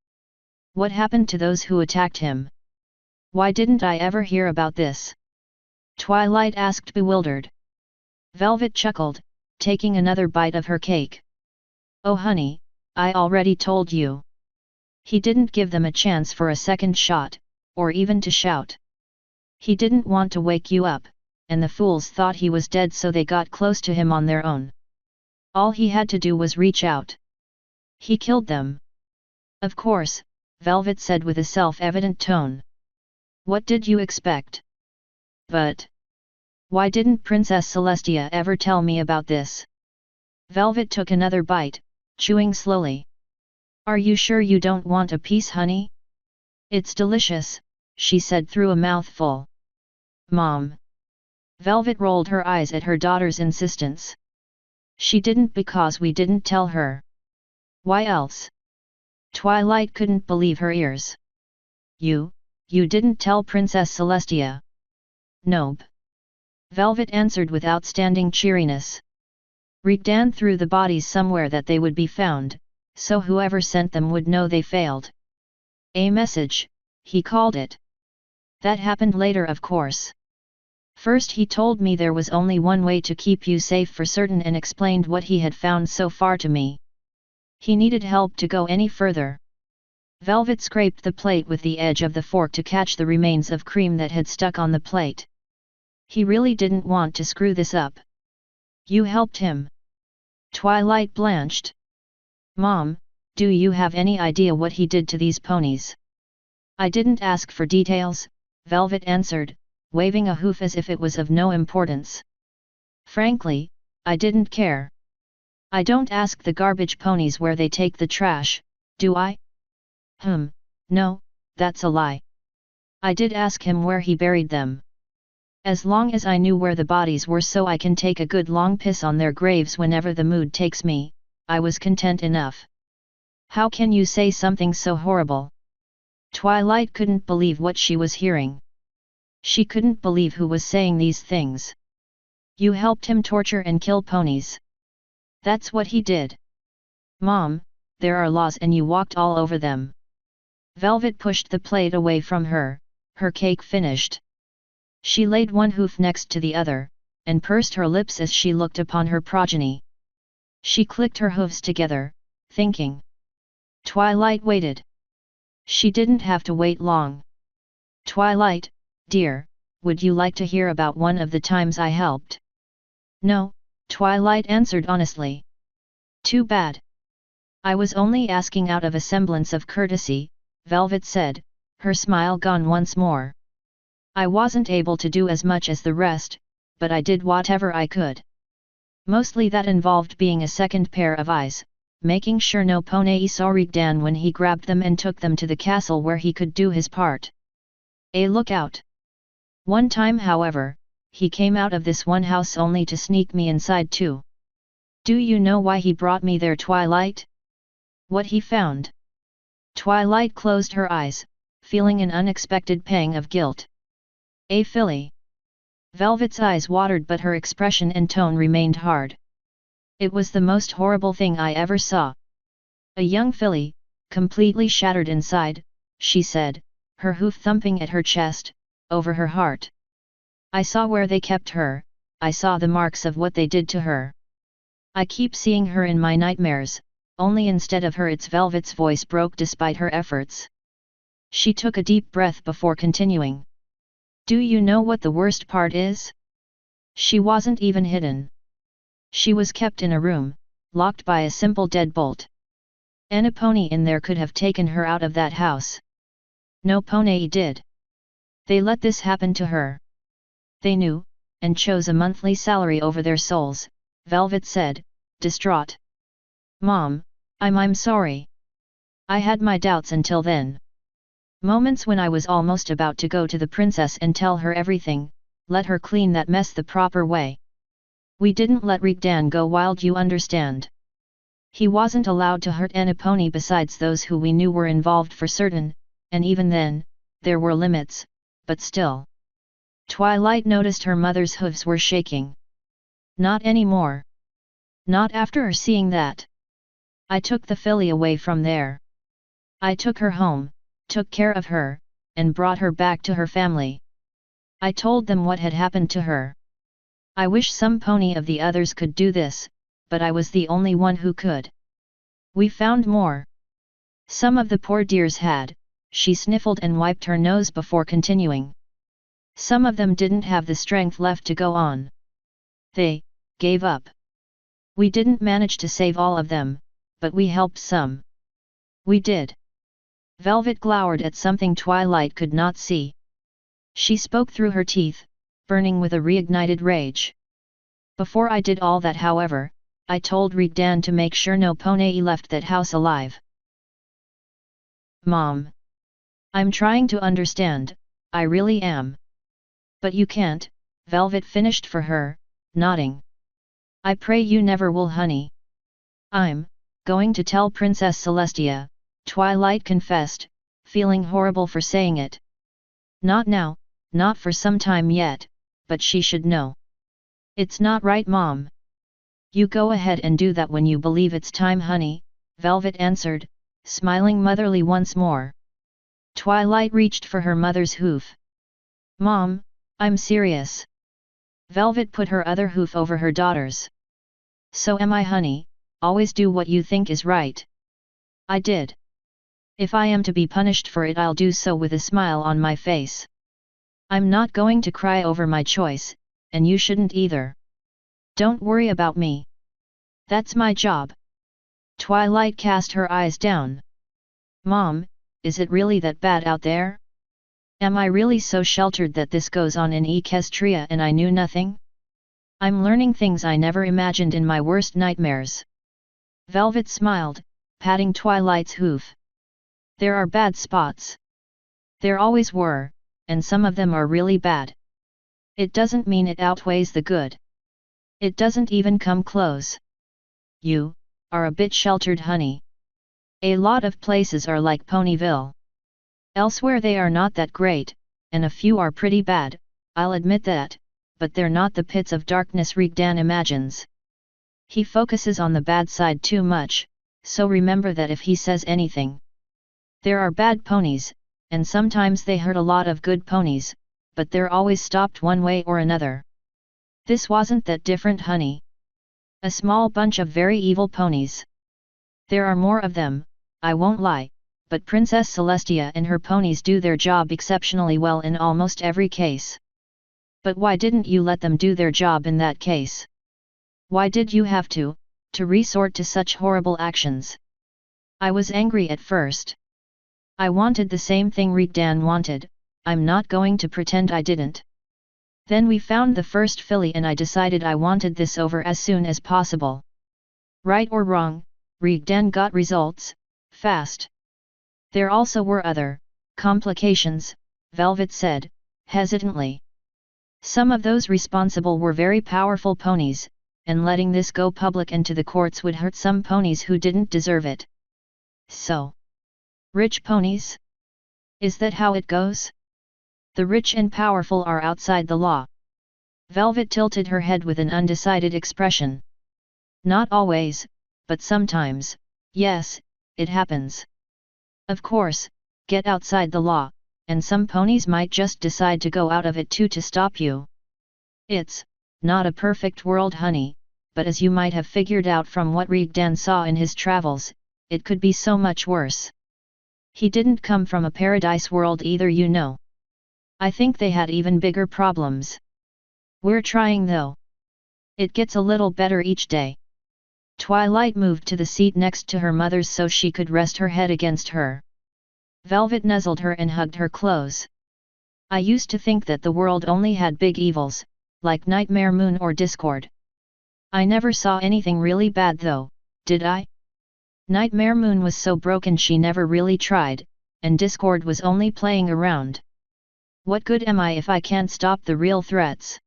Speaker 1: What happened to those who attacked him? Why didn't I ever hear about this? Twilight asked, bewildered. Velvet chuckled, taking another bite of her cake. Oh honey, I already told you. He didn't give them a chance for a second shot, or even to shout. He didn't want to wake you up, and the fools thought he was dead, so they got close to him on their own. All he had to do was reach out. He killed them. Of course, Velvet said with a self-evident tone. What did you expect? But why didn't Princess Celestia ever tell me about this? Velvet took another bite, chewing slowly. Are you sure you don't want a piece, honey? It's delicious, she said through a mouthful. Mom. Velvet rolled her eyes at her daughter's insistence. She didn't because we didn't tell her. Why else? Twilight couldn't believe her ears. You didn't tell Princess Celestia? Nope. Velvet answered with outstanding cheeriness. Rigdan threw the bodies somewhere that they would be found, so whoever sent them would know they failed. A message, he called it. That happened later, of course. First he told me there was only one way to keep you safe for certain and explained what he had found so far to me. He needed help to go any further. Velvet scraped the plate with the edge of the fork to catch the remains of cream that had stuck on the plate. He really didn't want to screw this up. You helped him. Twilight blanched. Mom, do you have any idea what he did to these ponies? I didn't ask for details, Velvet answered, waving a hoof as if it was of no importance. Frankly, I didn't care. I don't ask the garbage ponies where they take the trash, do I? No, that's a lie. I did ask him where he buried them. As long as I knew where the bodies were so I can take a good long piss on their graves whenever the mood takes me, I was content enough. How can you say something so horrible? Twilight couldn't believe what she was hearing. She couldn't believe who was saying these things. You helped him torture and kill ponies. That's what he did. Mom, there are laws and you walked all over them. Velvet pushed the plate away from her, her cake finished. She laid one hoof next to the other, and pursed her lips as she looked upon her progeny. She clicked her hooves together, thinking. Twilight waited. She didn't have to wait long. Twilight, dear, would you like to hear about one of the times I helped? No, Twilight answered honestly. Too bad. I was only asking out of a semblance of courtesy, Velvet said, her smile gone once more. I wasn't able to do as much as the rest, but I did whatever I could. Mostly that involved being a second pair of eyes, making sure no pony saw Rigdan when he grabbed them and took them to the castle where he could do his part. A lookout. One time, however, he came out of this one house only to sneak me inside too. Do you know why he brought me there, Twilight? What he found? Twilight closed her eyes, feeling an unexpected pang of guilt. A filly. Velvet's eyes watered but her expression and tone remained hard. It was the most horrible thing I ever saw. A young filly, completely shattered inside, she said, her hoof thumping at her chest, over her heart. I saw where they kept her, I saw the marks of what they did to her. I keep seeing her in my nightmares, only instead of her it's Velvet's voice broke despite her efforts. She took a deep breath before continuing. Do you know what the worst part is? She wasn't even hidden. She was kept in a room, locked by a simple deadbolt. Any pony in there could have taken her out of that house. No pony did. They let this happen to her. They knew, and chose a monthly salary over their souls, Velvet said, distraught. Mom, I'm sorry. I had my doubts until then. Moments when I was almost about to go to the princess and tell her everything, let her clean that mess the proper way. We didn't let Rigdan go wild, you understand. He wasn't allowed to hurt any pony besides those who we knew were involved for certain, and even then, there were limits, but still. Twilight noticed her mother's hooves were shaking. Not anymore. Not after seeing that. I took the filly away from there. I took her home, took care of her, and brought her back to her family. I told them what had happened to her. I wish some pony of the others could do this, but I was the only one who could. We found more. Some of the poor dears had, she sniffled and wiped her nose before continuing. Some of them didn't have the strength left to go on. They gave up. We didn't manage to save all of them, but we helped some. We did. Velvet glowered at something Twilight could not see. She spoke through her teeth, burning with a reignited rage. Before I did all that, however, I told Rigdan to make sure no Ponei left that house alive. Mom. I'm trying to understand, I really am. But you can't, Velvet finished for her, nodding. I pray you never will, honey. I'm going to tell Princess Celestia, Twilight confessed, feeling horrible for saying it. Not now, not for some time yet, but she should know. It's not right, Mom. You go ahead and do that when you believe it's time, honey, Velvet answered, smiling motherly once more. Twilight reached for her mother's hoof. Mom, I'm serious. Velvet put her other hoof over her daughter's. So am I, honey, always do what you think is right. I did. If I am to be punished for it, I'll do so with a smile on my face. I'm not going to cry over my choice, and you shouldn't either. Don't worry about me. That's my job. Twilight cast her eyes down. Mom, is it really that bad out there? Am I really so sheltered that this goes on in Equestria and I knew nothing? I'm learning things I never imagined in my worst nightmares. Velvet smiled, patting Twilight's hoof. There are bad spots. There always were, and some of them are really bad. It doesn't mean it outweighs the good. It doesn't even come close. You are a bit sheltered, honey. A lot of places are like Ponyville. Elsewhere they are not that great, and a few are pretty bad, I'll admit that, but they're not the pits of darkness Rigdan imagines. He focuses on the bad side too much, so remember that if he says anything. There are bad ponies, and sometimes they hurt a lot of good ponies, but they're always stopped one way or another. This wasn't that different, honey. A small bunch of very evil ponies. There are more of them, I won't lie, but Princess Celestia and her ponies do their job exceptionally well in almost every case. But why didn't you let them do their job in that case? Why did you have to resort to such horrible actions? I was angry at first. I wanted the same thing Rigdan wanted, I'm not going to pretend I didn't. Then we found the first filly and I decided I wanted this over as soon as possible. Right or wrong, Rigdan got results, fast. There also were other complications, Velvet said, hesitantly. Some of those responsible were very powerful ponies, and letting this go public and to the courts would hurt some ponies who didn't deserve it. So, rich ponies? Is that how it goes? The rich and powerful are outside the law. Velvet tilted her head with an undecided expression. Not always, but sometimes, yes, it happens. Of course, get outside the law, and some ponies might just decide to go out of it too to stop you. It's not a perfect world, honey, but as you might have figured out from what Rigdan saw in his travels, it could be so much worse. He didn't come from a paradise world either, you know. I think they had even bigger problems. We're trying though. It gets a little better each day. Twilight moved to the seat next to her mother's so she could rest her head against her. Velvet nuzzled her and hugged her close. I used to think that the world only had big evils, like Nightmare Moon or Discord. I never saw anything really bad though, did I? Nightmare Moon was so broken she never really tried, and Discord was only playing around. What good am I if I can't stop the real threats?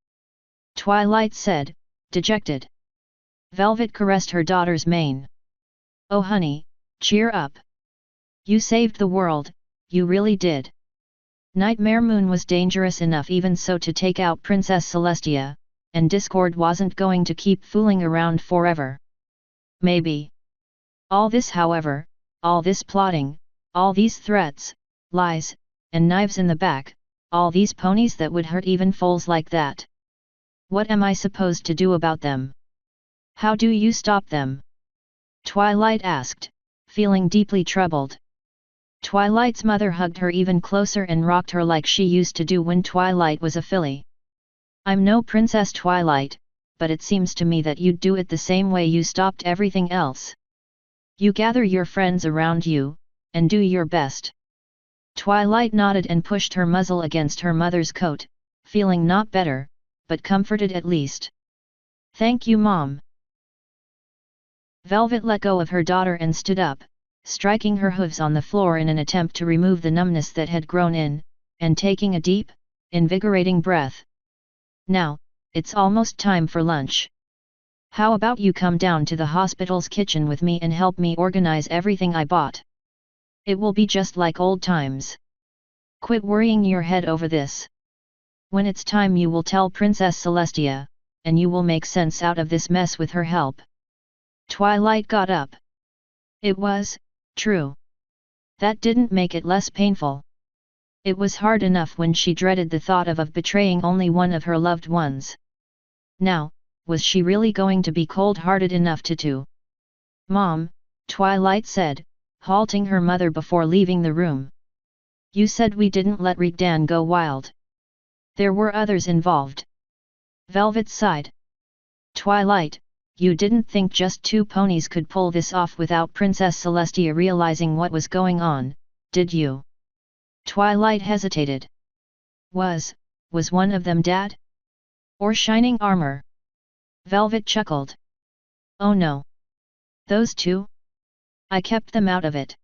Speaker 1: Twilight said, dejected. Velvet caressed her daughter's mane. Oh honey, cheer up. You saved the world, you really did. Nightmare Moon was dangerous enough even so to take out Princess Celestia, and Discord wasn't going to keep fooling around forever. Maybe. All this, however, all this plotting, all these threats, lies, and knives in the back, all these ponies that would hurt even foals like that. What am I supposed to do about them? How do you stop them? Twilight asked, feeling deeply troubled. Twilight's mother hugged her even closer and rocked her like she used to do when Twilight was a filly. I'm no Princess Twilight, but it seems to me that you'd do it the same way you stopped everything else. You gather your friends around you, and do your best. Twilight nodded and pushed her muzzle against her mother's coat, feeling not better, but comforted at least. Thank you, Mom. Velvet let go of her daughter and stood up, striking her hooves on the floor in an attempt to remove the numbness that had grown in, and taking a deep, invigorating breath. Now, it's almost time for lunch. How about you come down to the hospital's kitchen with me and help me organize everything I bought? It will be just like old times. Quit worrying your head over this. When it's time you will tell Princess Celestia, and you will make sense out of this mess with her help. Twilight got up. It was true. That didn't make it less painful. It was hard enough when she dreaded the thought of betraying only one of her loved ones. Now, was she really going to be cold-hearted enough to? Mom, Twilight said, halting her mother before leaving the room. You said we didn't let Rigdan go wild. There were others involved. Velvet sighed. Twilight, you didn't think just 2 ponies could pull this off without Princess Celestia realizing what was going on, did you? Twilight hesitated. Was one of them Dad? Or Shining Armor? Velvet chuckled. Oh no. Those 2? I kept them out of it.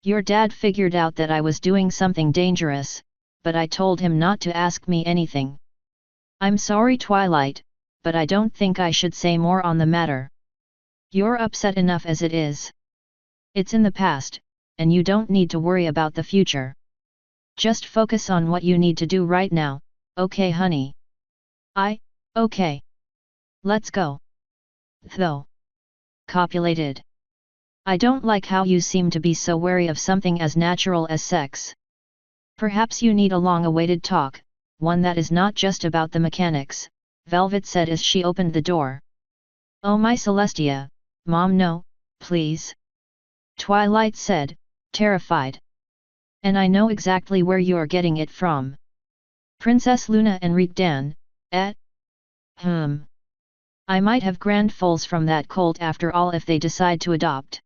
Speaker 1: Your dad figured out that I was doing something dangerous, but I told him not to ask me anything. I'm sorry, Twilight, but I don't think I should say more on the matter. You're upset enough as it is. It's in the past, and you don't need to worry about the future. Just focus on what you need to do right now, okay honey? Okay. Let's go. Though. Copulated. I don't like how you seem to be so wary of something as natural as sex. Perhaps you need a long-awaited talk, one that is not just about the mechanics, Velvet said as she opened the door. Oh my Celestia, Mom no, please. Twilight said, terrified. And I know exactly where you're getting it from. Princess Luna and Rigdan, eh? I might have grand foals from that colt after all if they decide to adopt.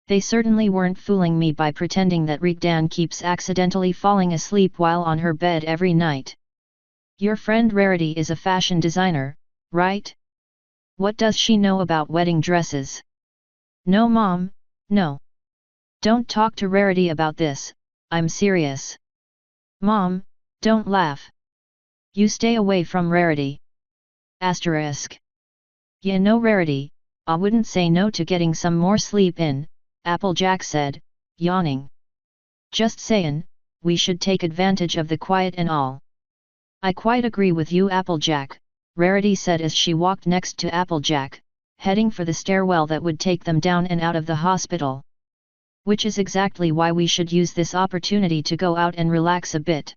Speaker 1: They certainly weren't fooling me by pretending that Rigdan keeps accidentally falling asleep while on her bed every night. Your friend Rarity is a fashion designer, right? What does she know about wedding dresses? No Mom, no. Don't talk to Rarity about this, I'm serious. Mom, don't laugh. You stay away from Rarity. Asterisk. You know Rarity, I wouldn't say no to getting some more sleep in, Applejack said, yawning. Just sayin', we should take advantage of the quiet and all. I quite agree with you Applejack, Rarity said as she walked next to Applejack, heading for the stairwell that would take them down and out of the hospital. Which is exactly why we should use this opportunity to go out and relax a bit.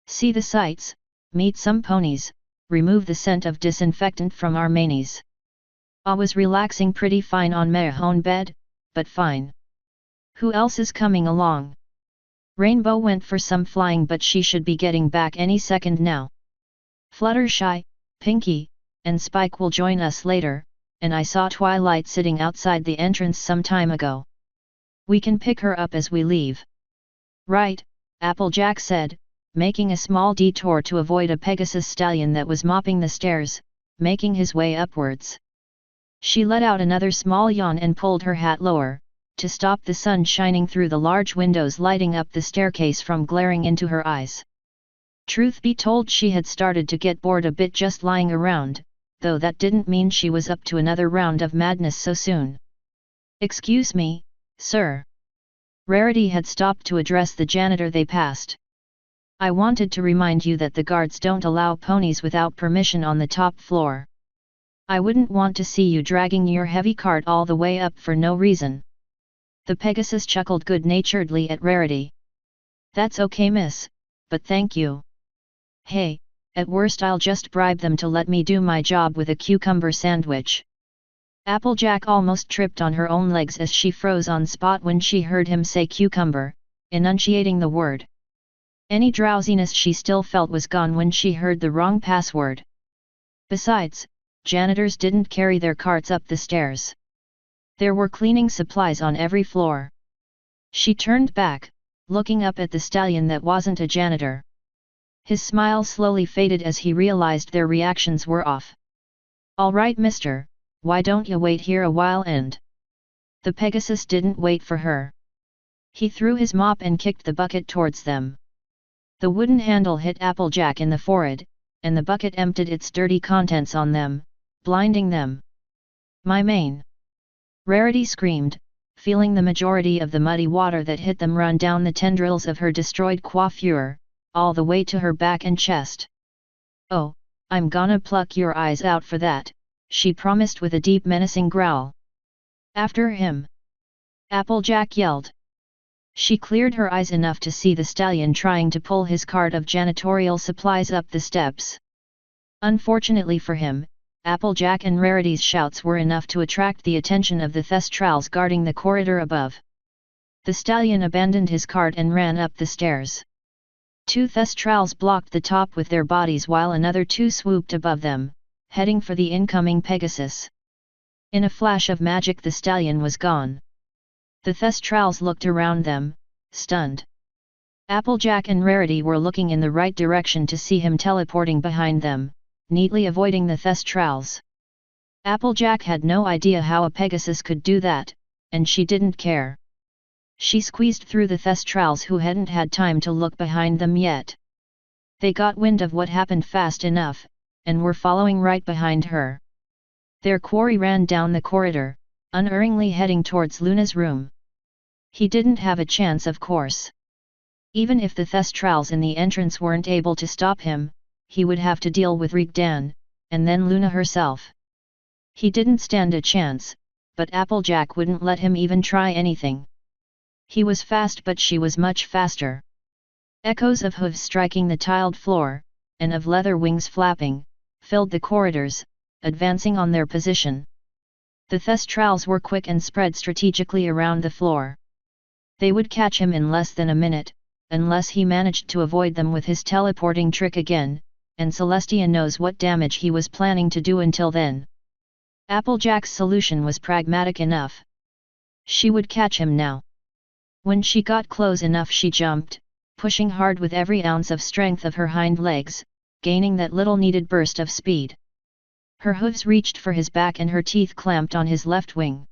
Speaker 1: See the sights, meet some ponies, remove the scent of disinfectant from our manies. I was relaxing pretty fine on my own bed, but fine. Who else is coming along? Rainbow went for some flying but she should be getting back any second now. Fluttershy, Pinky, and Spike will join us later, and I saw Twilight sitting outside the entrance some time ago. We can pick her up as we leave. Right, Applejack said, making a small detour to avoid a Pegasus stallion that was mopping the stairs, making his way upwards. She let out another small yawn and pulled her hat lower, to stop the sun shining through the large windows lighting up the staircase from glaring into her eyes. Truth be told, she had started to get bored a bit just lying around, though that didn't mean she was up to another round of madness so soon. Excuse me, sir. Rarity had stopped to address the janitor they passed. I wanted to remind you that the guards don't allow ponies without permission on the top floor. I wouldn't want to see you dragging your heavy cart all the way up for no reason. The Pegasus chuckled good-naturedly at Rarity. That's okay miss, but thank you. Hey, at worst I'll just bribe them to let me do my job with a cucumber sandwich. Applejack almost tripped on her own legs as she froze on spot when she heard him say cucumber, enunciating the word. Any drowsiness she still felt was gone when she heard the wrong password. Besides, janitors didn't carry their carts up the stairs. There were cleaning supplies on every floor. She turned back, looking up at the stallion that wasn't a janitor. His smile slowly faded as he realized their reactions were off. "All right, mister, why don't you wait here a while and—" The Pegasus didn't wait for her. He threw his mop and kicked the bucket towards them. The wooden handle hit Applejack in the forehead, and the bucket emptied its dirty contents on them, blinding them. "My mane!" Rarity screamed, feeling the majority of the muddy water that hit them run down the tendrils of her destroyed coiffure, all the way to her back and chest. "Oh, I'm gonna pluck your eyes out for that," she promised with a deep menacing growl. "After him!" Applejack yelled. She cleared her eyes enough to see the stallion trying to pull his cart of janitorial supplies up the steps. Unfortunately for him, Applejack and Rarity's shouts were enough to attract the attention of the Thestrals guarding the corridor above. The stallion abandoned his cart and ran up the stairs. 2 Thestrals blocked the top with their bodies while another 2 swooped above them, heading for the incoming Pegasus. In a flash of magic the stallion was gone. The Thestrals looked around them, stunned. Applejack and Rarity were looking in the right direction to see him teleporting behind them, neatly avoiding the Thestrals. Applejack had no idea how a Pegasus could do that, and she didn't care. She squeezed through the Thestrals who hadn't had time to look behind them yet. They got wind of what happened fast enough, and were following right behind her. Their quarry ran down the corridor, unerringly heading towards Luna's room. He didn't have a chance, of course. Even if the Thestrals in the entrance weren't able to stop him, he would have to deal with Rigdan, and then Luna herself. He didn't stand a chance, but Applejack wouldn't let him even try anything. He was fast, but she was much faster. Echoes of hooves striking the tiled floor, and of leather wings flapping, filled the corridors, advancing on their position. The Thestrals were quick and spread strategically around the floor. They would catch him in less than a minute, unless he managed to avoid them with his teleporting trick again, and Celestia knows what damage he was planning to do until then. Applejack's solution was pragmatic enough. She would catch him now. When she got close enough she jumped, pushing hard with every ounce of strength of her hind legs, gaining that little needed burst of speed. Her hooves reached for his back and her teeth clamped on his left wing.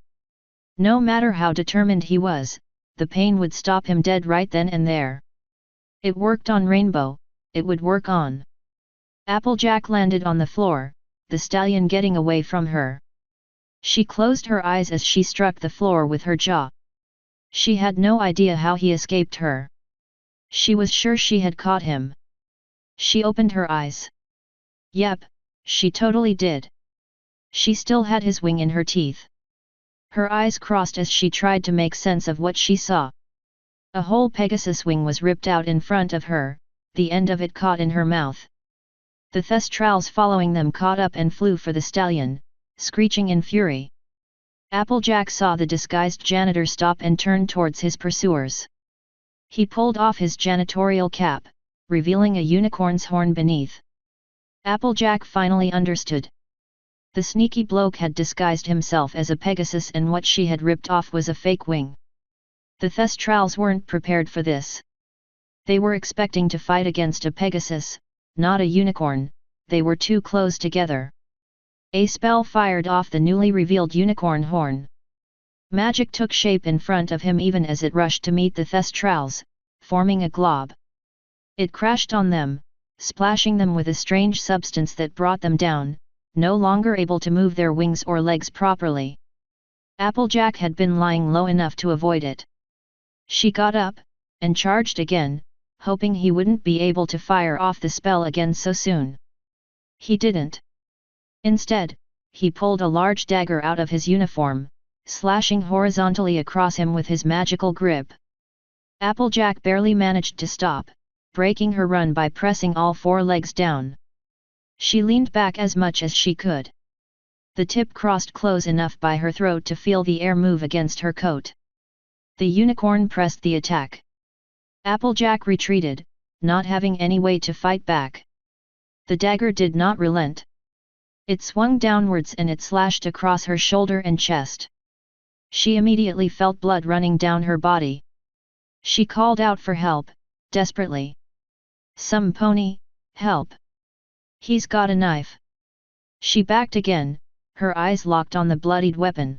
Speaker 1: No matter how determined he was, the pain would stop him dead right then and there. It worked on Rainbow, it would work on. Applejack landed on the floor, the stallion getting away from her. She closed her eyes as she struck the floor with her jaw. She had no idea how he escaped her. She was sure she had caught him. She opened her eyes. Yep, she totally did. She still had his wing in her teeth. Her eyes crossed as she tried to make sense of what she saw. A whole Pegasus wing was ripped out in front of her, the end of it caught in her mouth. The Thestrals following them caught up and flew for the stallion, screeching in fury. Applejack saw the disguised janitor stop and turn towards his pursuers. He pulled off his janitorial cap, revealing a unicorn's horn beneath. Applejack finally understood. The sneaky bloke had disguised himself as a Pegasus and what she had ripped off was a fake wing. The Thestrals weren't prepared for this. They were expecting to fight against a Pegasus, not a unicorn, they were too close together. A spell fired off the newly revealed unicorn horn. Magic took shape in front of him even as it rushed to meet the Thestrals, forming a glob. It crashed on them, splashing them with a strange substance that brought them down, no longer able to move their wings or legs properly. Applejack had been lying low enough to avoid it. She got up, and charged again, hoping he wouldn't be able to fire off the spell again so soon. He didn't. Instead, he pulled a large dagger out of his uniform, slashing horizontally across him with his magical grip. Applejack barely managed to stop, breaking her run by pressing all 4 legs down. She leaned back as much as she could. The tip crossed close enough by her throat to feel the air move against her coat. The unicorn pressed the attack. Applejack retreated, not having any way to fight back. The dagger did not relent. It swung downwards and it slashed across her shoulder and chest. She immediately felt blood running down her body. She called out for help, desperately. "Some pony, help! He's got a knife!" She backed again, her eyes locked on the bloodied weapon.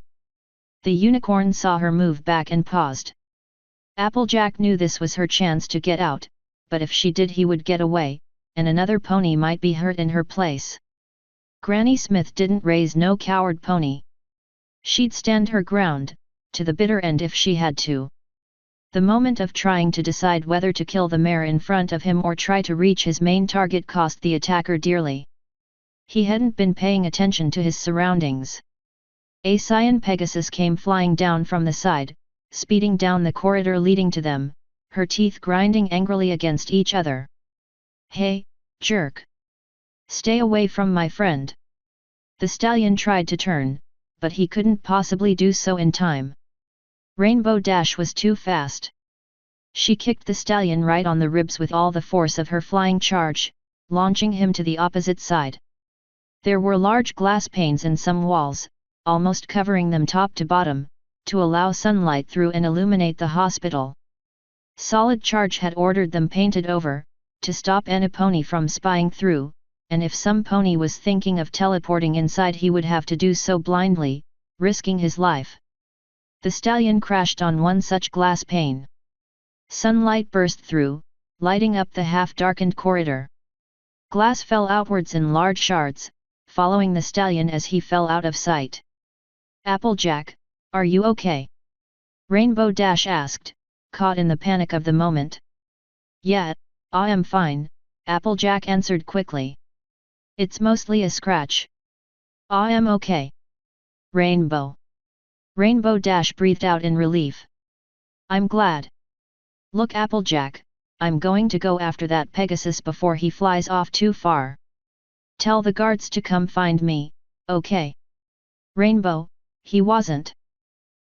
Speaker 1: The unicorn saw her move back and paused. Applejack knew this was her chance to get out, but if she did he would get away, and another pony might be hurt in her place. Granny Smith didn't raise no coward pony. She'd stand her ground, to the bitter end if she had to. The moment of trying to decide whether to kill the mare in front of him or try to reach his main target cost the attacker dearly. He hadn't been paying attention to his surroundings. A cyan Pegasus came flying down from the side, speeding down the corridor leading to them, her teeth grinding angrily against each other. "Hey, jerk! Stay away from my friend!" The stallion tried to turn, but he couldn't possibly do so in time. Rainbow Dash was too fast. She kicked the stallion right on the ribs with all the force of her flying charge, launching him to the opposite side. There were large glass panes in some walls, almost covering them top to bottom, to allow sunlight through and illuminate the hospital. Solid Charge had ordered them painted over, to stop any pony from spying through, and if some pony was thinking of teleporting inside he would have to do so blindly, risking his life. The stallion crashed on one such glass pane. Sunlight burst through, lighting up the half-darkened corridor. Glass fell outwards in large shards, following the stallion as he fell out of sight. "Applejack, are you okay?" Rainbow Dash asked, caught in the panic of the moment. "Yeah, I am fine," Applejack answered quickly. "It's mostly a scratch. I am okay." Rainbow Dash breathed out in relief. "I'm glad. Look, Applejack, I'm going to go after that Pegasus before he flies off too far. Tell the guards to come find me, okay?" "Rainbow, he wasn't."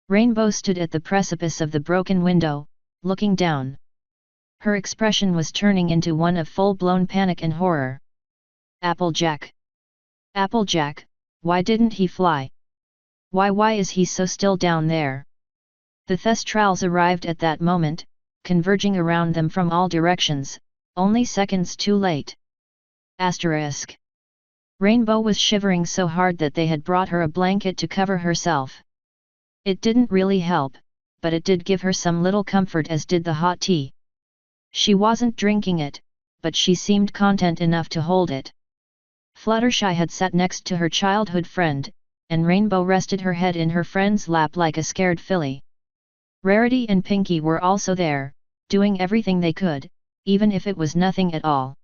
Speaker 1: Rainbow stood at the precipice of the broken window, looking down. Her expression was turning into one of full-blown panic and horror. "Applejack! Applejack, why didn't he fly? Why is he so still down there?" The Thestrals arrived at that moment, converging around them from all directions, only seconds too late. **** Rainbow was shivering so hard that they had brought her a blanket to cover herself. It didn't really help, but it did give her some little comfort, as did the hot tea. She wasn't drinking it, but she seemed content enough to hold it. Fluttershy had sat next to her childhood friend, and Rainbow rested her head in her friend's lap like a scared filly. Rarity and Pinky were also there, doing everything they could, even if it was nothing at all.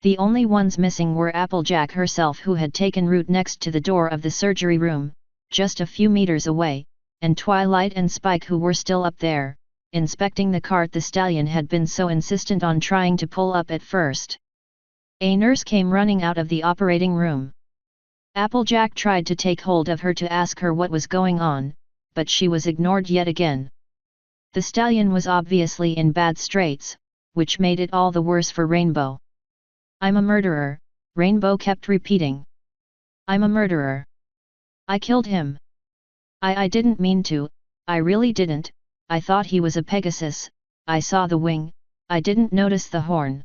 Speaker 1: The only ones missing were Applejack herself, who had taken root next to the door of the surgery room, just a few meters away, and Twilight and Spike, who were still up there, inspecting the cart the stallion had been so insistent on trying to pull up at first. A nurse came running out of the operating room. Applejack tried to take hold of her to ask her what was going on, but she was ignored yet again. The stallion was obviously in bad straits, which made it all the worse for Rainbow. "I'm a murderer," Rainbow kept repeating. "I'm a murderer. I killed him. I didn't mean to, I really didn't, I thought he was a Pegasus, I saw the wing, I didn't notice the horn.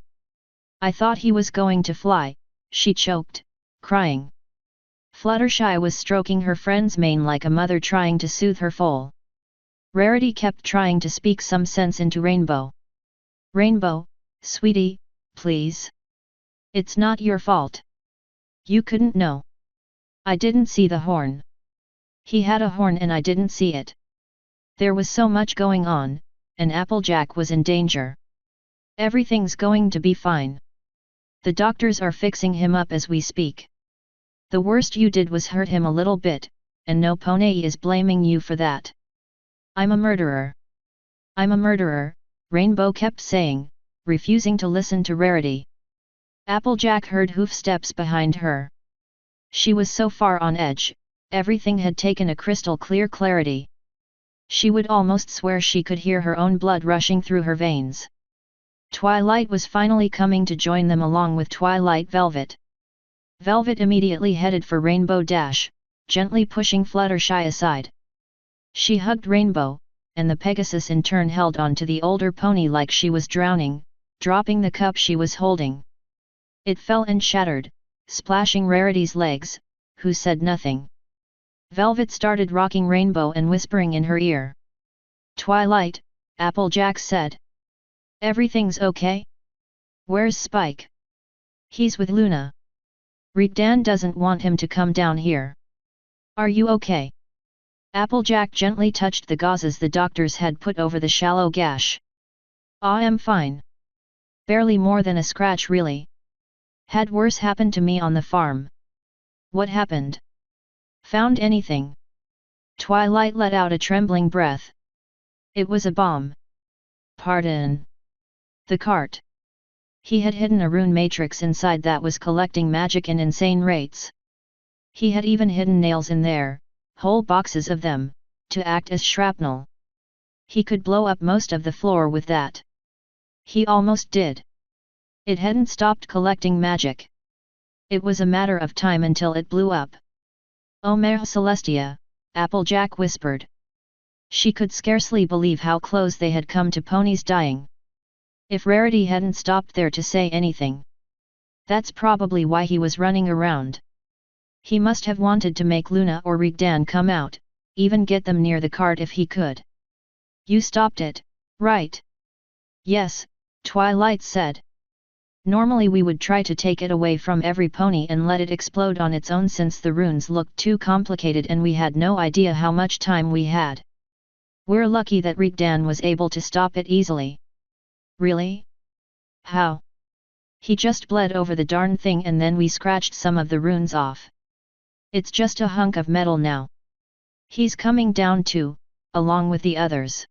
Speaker 1: I thought he was going to fly," she choked, crying. Fluttershy was stroking her friend's mane like a mother trying to soothe her foal. Rarity kept trying to speak some sense into Rainbow. "Rainbow, sweetie, please. It's not your fault. You couldn't know. I didn't see the horn. He had a horn and I didn't see it. There was so much going on, and Applejack was in danger. Everything's going to be fine. The doctors are fixing him up as we speak. The worst you did was hurt him a little bit, and no pony is blaming you for that. I'm a murderer. I'm a murderer," Rainbow kept saying, refusing to listen to Rarity. Applejack heard hoofsteps behind her. She was so far on edge, everything had taken a crystal clear clarity. She would almost swear she could hear her own blood rushing through her veins. Twilight was finally coming to join them along with Twilight Velvet. Velvet immediately headed for Rainbow Dash, gently pushing Fluttershy aside. She hugged Rainbow, and the Pegasus in turn held on to the older pony like she was drowning, dropping the cup she was holding. It fell and shattered, splashing Rarity's legs, who said nothing. Velvet started rocking Rainbow and whispering in her ear. "Twilight," Applejack said. "Everything's okay? Where's Spike?" "He's with Luna. Rigdan doesn't want him to come down here." "Are you okay?" Applejack gently touched the gauzes the doctors had put over the shallow gash. "I'm fine. Barely more than a scratch really. Had worse happen to me on the farm." "What happened? Found anything?" Twilight let out a trembling breath. "It was a bomb." "Pardon?" "The cart. He had hidden a rune matrix inside that was collecting magic in insane rates. He had even hidden nails in there, whole boxes of them, to act as shrapnel. He could blow up most of the floor with that. He almost did. It hadn't stopped collecting magic. It was a matter of time until it blew up." "Oh Mère Celestia," Applejack whispered. She could scarcely believe how close they had come to Pony's dying. If Rarity hadn't stopped there to say anything. That's probably why he was running around. He must have wanted to make Luna or Rigdan come out, even get them near the cart if he could. "You stopped it, right?" "Yes," Twilight said. "Normally we would try to take it away from every pony and let it explode on its own since the runes looked too complicated and we had no idea how much time we had. We're lucky that Rigdan was able to stop it easily." "Really? How?" "He just bled over the darn thing and then we scratched some of the runes off. It's just a hunk of metal now. He's coming down too, along with the others."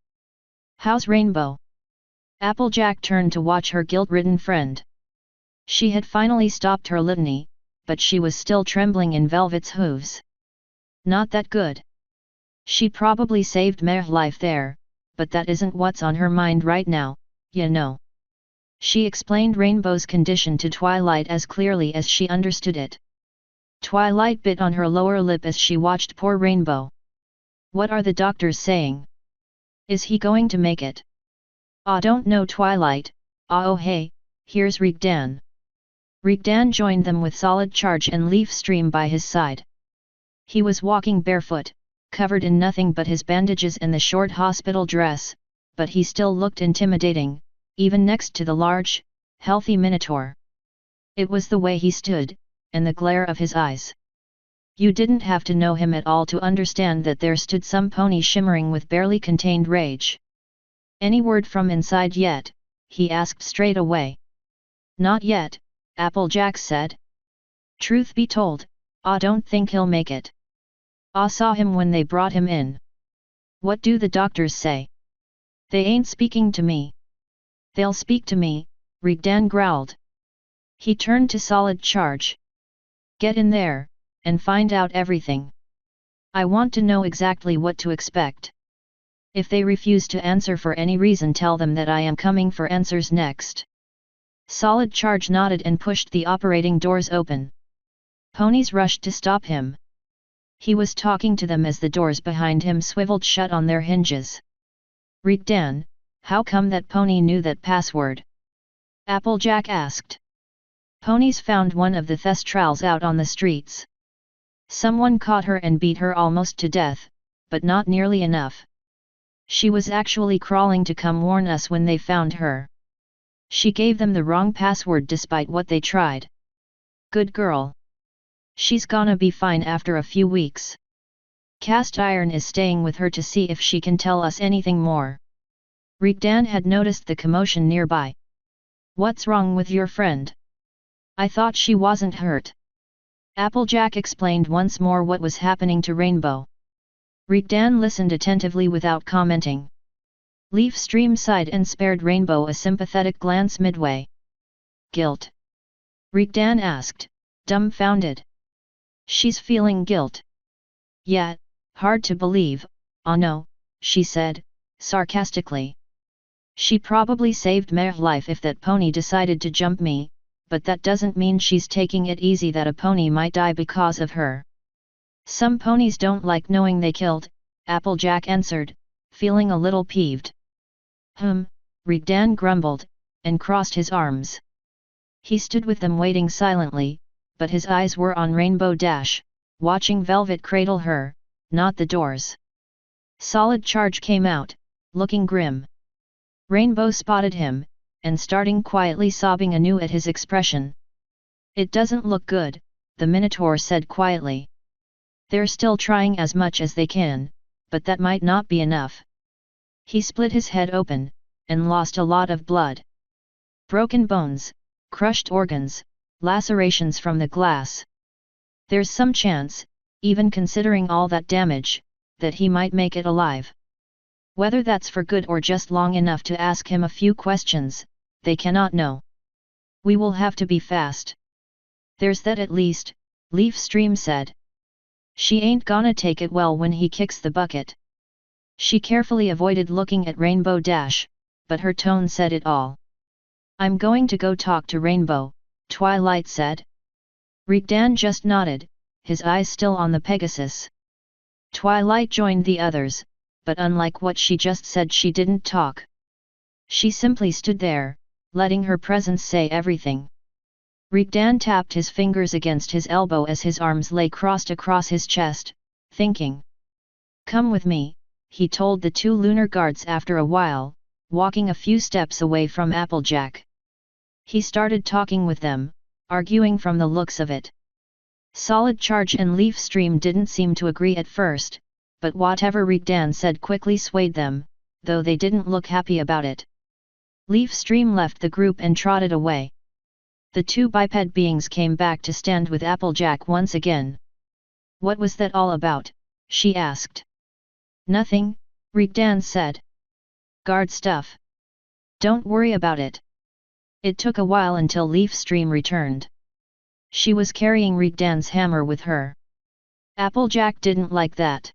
Speaker 1: "How's Rainbow?" Applejack turned to watch her guilt-ridden friend. She had finally stopped her litany, but she was still trembling in Velvet's hooves. "Not that good. She probably saved Mare's life there, but that isn't what's on her mind right now, you know." She explained Rainbow's condition to Twilight as clearly as she understood it. Twilight bit on her lower lip as she watched poor Rainbow. "What are the doctors saying? Is he going to make it?" "I don't know Twilight. Oh hey, here's Rigdan." Rigdan joined them with Solid Charge and Leaf Stream by his side. He was walking barefoot, covered in nothing but his bandages and the short hospital dress, but he still looked intimidating, even next to the large, healthy Minotaur. It was the way he stood, and the glare of his eyes. You didn't have to know him at all to understand that there stood some pony shimmering with barely contained rage. "Any word from inside yet?" he asked straight away. "Not yet," Applejack said. "Truth be told, I don't think he'll make it. I saw him when they brought him in." "What do the doctors say?" "They ain't speaking to me." "They'll speak to me," Rigdan growled. He turned to Solid Charge. "Get in there, and find out everything. I want to know exactly what to expect. If they refuse to answer for any reason, tell them that I am coming for answers next." Solid Charge nodded and pushed the operating doors open. Ponies rushed to stop him. He was talking to them as the doors behind him swiveled shut on their hinges. "Rigdan, how come that pony knew that password?" Applejack asked. "Ponies found one of the Thestrals out on the streets. Someone caught her and beat her almost to death, but not nearly enough. She was actually crawling to come warn us when they found her. She gave them the wrong password despite what they tried. Good girl. She's gonna be fine after a few weeks. Cast Iron is staying with her to see if she can tell us anything more." Rigdan had noticed the commotion nearby. "What's wrong with your friend? I thought she wasn't hurt." Applejack explained once more what was happening to Rainbow. Rigdan listened attentively without commenting. Leaf Stream sighed and spared Rainbow a sympathetic glance midway. "Guilt?" Rigdan asked, dumbfounded. "She's feeling guilt. Yet, hard to believe, oh no, she said, sarcastically. She probably saved Mer's life if that pony decided to jump me, but that doesn't mean she's taking it easy that a pony might die because of her. Some ponies don't like knowing they killed, Applejack answered, feeling a little peeved. Rigdan grumbled, and crossed his arms. He stood with them waiting silently, but his eyes were on Rainbow Dash, watching Velvet cradle her, not the doors. Solid Charge came out, looking grim. Rainbow spotted him, and starting quietly sobbing anew at his expression. It doesn't look good, the Minotaur said quietly. They're still trying as much as they can, but that might not be enough. He split his head open, and lost a lot of blood. Broken bones, crushed organs, lacerations from the glass. There's some chance, even considering all that damage, that he might make it alive. Whether that's for good or just long enough to ask him a few questions, they cannot know. We will have to be fast. There's that at least, Leaf Stream said. She ain't gonna take it well when he kicks the bucket. She carefully avoided looking at Rainbow Dash, but her tone said it all. I'm going to go talk to Rainbow, Twilight said. Rigdan just nodded, his eyes still on the Pegasus. Twilight joined the others, but unlike what she just said, she didn't talk. She simply stood there, letting her presence say everything. Rigdan tapped his fingers against his elbow as his arms lay crossed across his chest, thinking. Come with me, he told the two Lunar Guards after a while, walking a few steps away from Applejack. He started talking with them, arguing from the looks of it. Solid Charge and Leaf Stream didn't seem to agree at first, but whatever Rigdan said quickly swayed them, though they didn't look happy about it. Leaf Stream left the group and trotted away. The two biped beings came back to stand with Applejack once again. What was that all about? She asked. Nothing, Rigdan said. Guard stuff. Don't worry about it. It took a while until Leaf Stream returned. She was carrying Rigdan's hammer with her. Applejack didn't like that.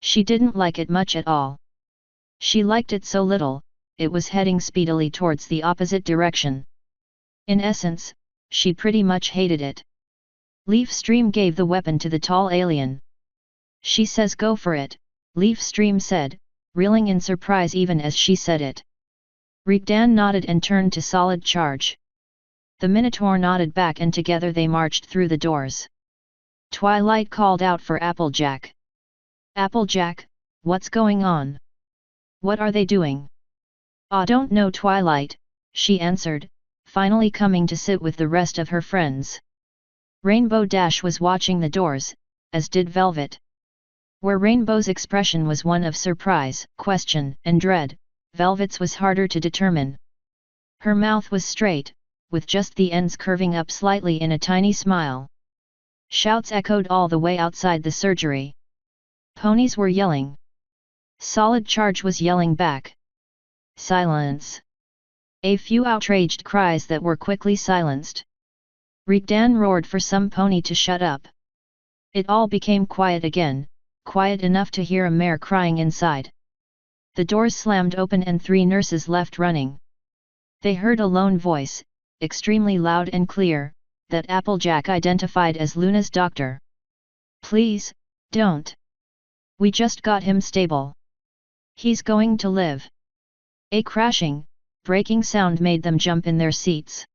Speaker 1: She didn't like it much at all. She liked it so little, it was heading speedily towards the opposite direction. In essence, she pretty much hated it. Leaf Stream gave the weapon to the tall alien. She says go for it, Leaf Stream said, reeling in surprise even as she said it. Rigdan nodded and turned to Solid Charge. The Minotaur nodded back and together they marched through the doors. Twilight called out for Applejack. Applejack, what's going on? What are they doing? I don't know, Twilight, she answered, finally coming to sit with the rest of her friends. Rainbow Dash was watching the doors, as did Velvet. Where Rainbow's expression was one of surprise, question, and dread, Velvet's was harder to determine. Her mouth was straight, with just the ends curving up slightly in a tiny smile. Shouts echoed all the way outside the surgery. Ponies were yelling. Solid Charge was yelling back. Silence! A few outraged cries that were quickly silenced. Rigdan roared for some pony to shut up. It all became quiet again, quiet enough to hear a mare crying inside. The doors slammed open and three nurses left running. They heard a lone voice, extremely loud and clear, that Applejack identified as Luna's doctor. Please, don't. We just got him stable. He's going to live. A crashing, breaking sound made them jump in their seats.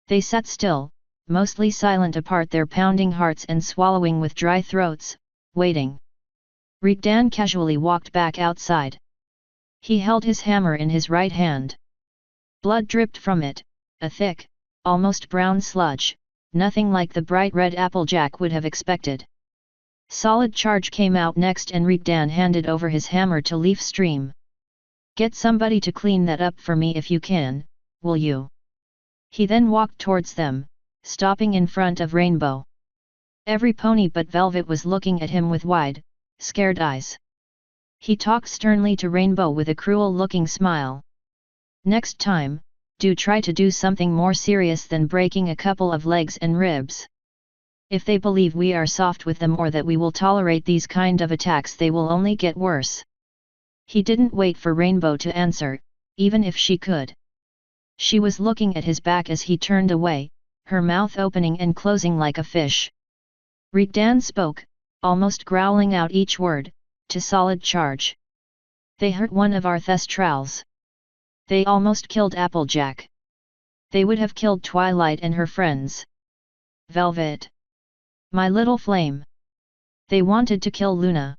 Speaker 1: They sat still, mostly silent apart their pounding hearts and swallowing with dry throats, waiting. Rigdan casually walked back outside. He held his hammer in his right hand. Blood dripped from it, a thick, almost brown sludge, nothing like the bright red Applejack would have expected. Solid Charge came out next and Rigdan handed over his hammer to Leaf Stream. Get somebody to clean that up for me if you can, will you? He then walked towards them, stopping in front of Rainbow. Every pony but Velvet was looking at him with wide, scared eyes. He talked sternly to Rainbow with a cruel-looking smile. Next time, do try to do something more serious than breaking a couple of legs and ribs. If they believe we are soft with them or that we will tolerate these kind of attacks, they will only get worse. He didn't wait for Rainbow to answer, even if she could. She was looking at his back as he turned away, her mouth opening and closing like a fish. Rigdan spoke, almost growling out each word, to solid charge. They hurt one of our Thestrals. They almost killed Applejack. They would have killed Twilight and her friends. Velvet. My little flame. They wanted to kill Luna.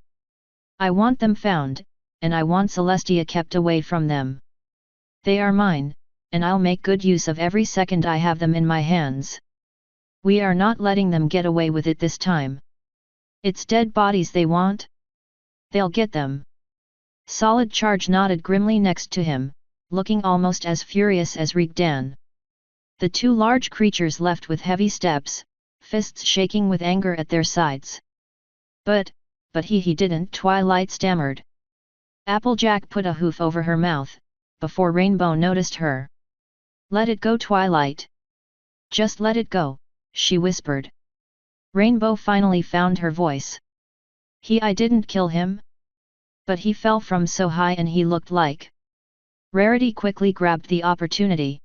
Speaker 1: I want them found, and I want Celestia kept away from them. They are mine, and I'll make good use of every second I have them in my hands. We are not letting them get away with it this time. It's dead bodies they want? They'll get them. Solid Charge nodded grimly next to him, looking almost as furious as Rigdan. The two large creatures left with heavy steps, fists shaking with anger at their sides. But he didn't, Twilight stammered. Applejack put a hoof over her mouth, before Rainbow noticed her. Let it go, Twilight. Just let it go, she whispered. Rainbow finally found her voice. I didn't kill him. But he fell from so high and he looked like. Rarity quickly grabbed the opportunity.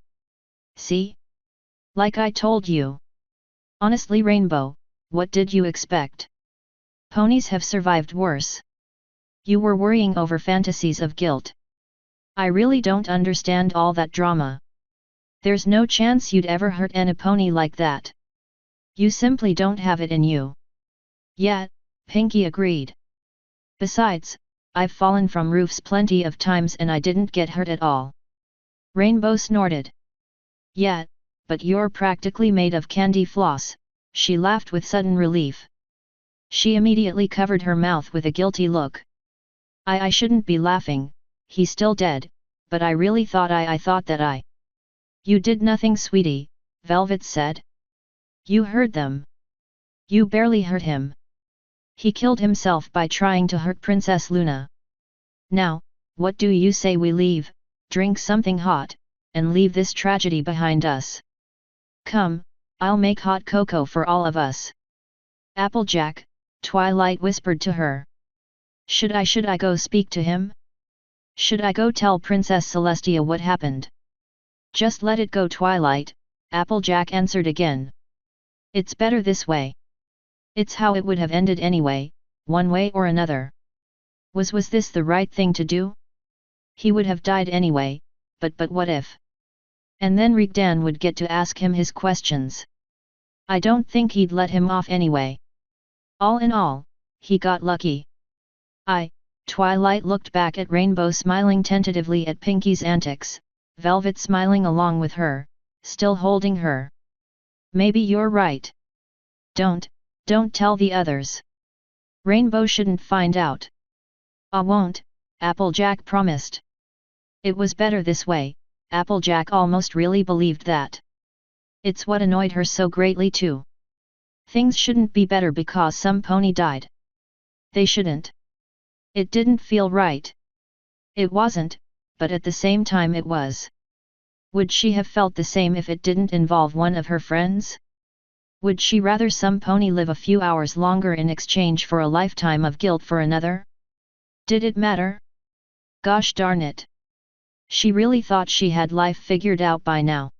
Speaker 1: See? Like I told you. Honestly, Rainbow, what did you expect? Ponies have survived worse. You were worrying over fantasies of guilt. I really don't understand all that drama. There's no chance you'd ever hurt any pony like that. You simply don't have it in you. Yeah, Pinky agreed. Besides, I've fallen from roofs plenty of times and I didn't get hurt at all. Rainbow snorted. Yeah, but you're practically made of candy floss, she laughed with sudden relief. She immediately covered her mouth with a guilty look. I shouldn't be laughing, he's still dead, but I really thought I thought that I. You did nothing, sweetie, Velvet said. You heard them. You barely hurt him. He killed himself by trying to hurt Princess Luna. Now, what do you say we leave, drink something hot, and leave this tragedy behind us? Come, I'll make hot cocoa for all of us. Applejack, Twilight whispered to her. Should I go speak to him? Should I go tell Princess Celestia what happened? Just let it go, Twilight, Applejack answered again. It's better this way. It's how it would have ended anyway, one way or another. Was this the right thing to do? He would have died anyway, but what if? And then Rigdan would get to ask him his questions. I don't think he'd let him off anyway. All in all, he got lucky. Twilight looked back at Rainbow smiling tentatively at Pinky's antics, Velvet smiling along with her, still holding her. Maybe you're right. Don't tell the others. Rainbow shouldn't find out. I won't, Applejack promised. It was better this way, Applejack almost really believed that. It's what annoyed her so greatly too. Things shouldn't be better because some pony died. They shouldn't. It didn't feel right. It wasn't, but at the same time it was. Would she have felt the same if it didn't involve one of her friends? Would she rather some pony live a few hours longer in exchange for a lifetime of guilt for another? Did it matter? Gosh darn it. She really thought she had life figured out by now.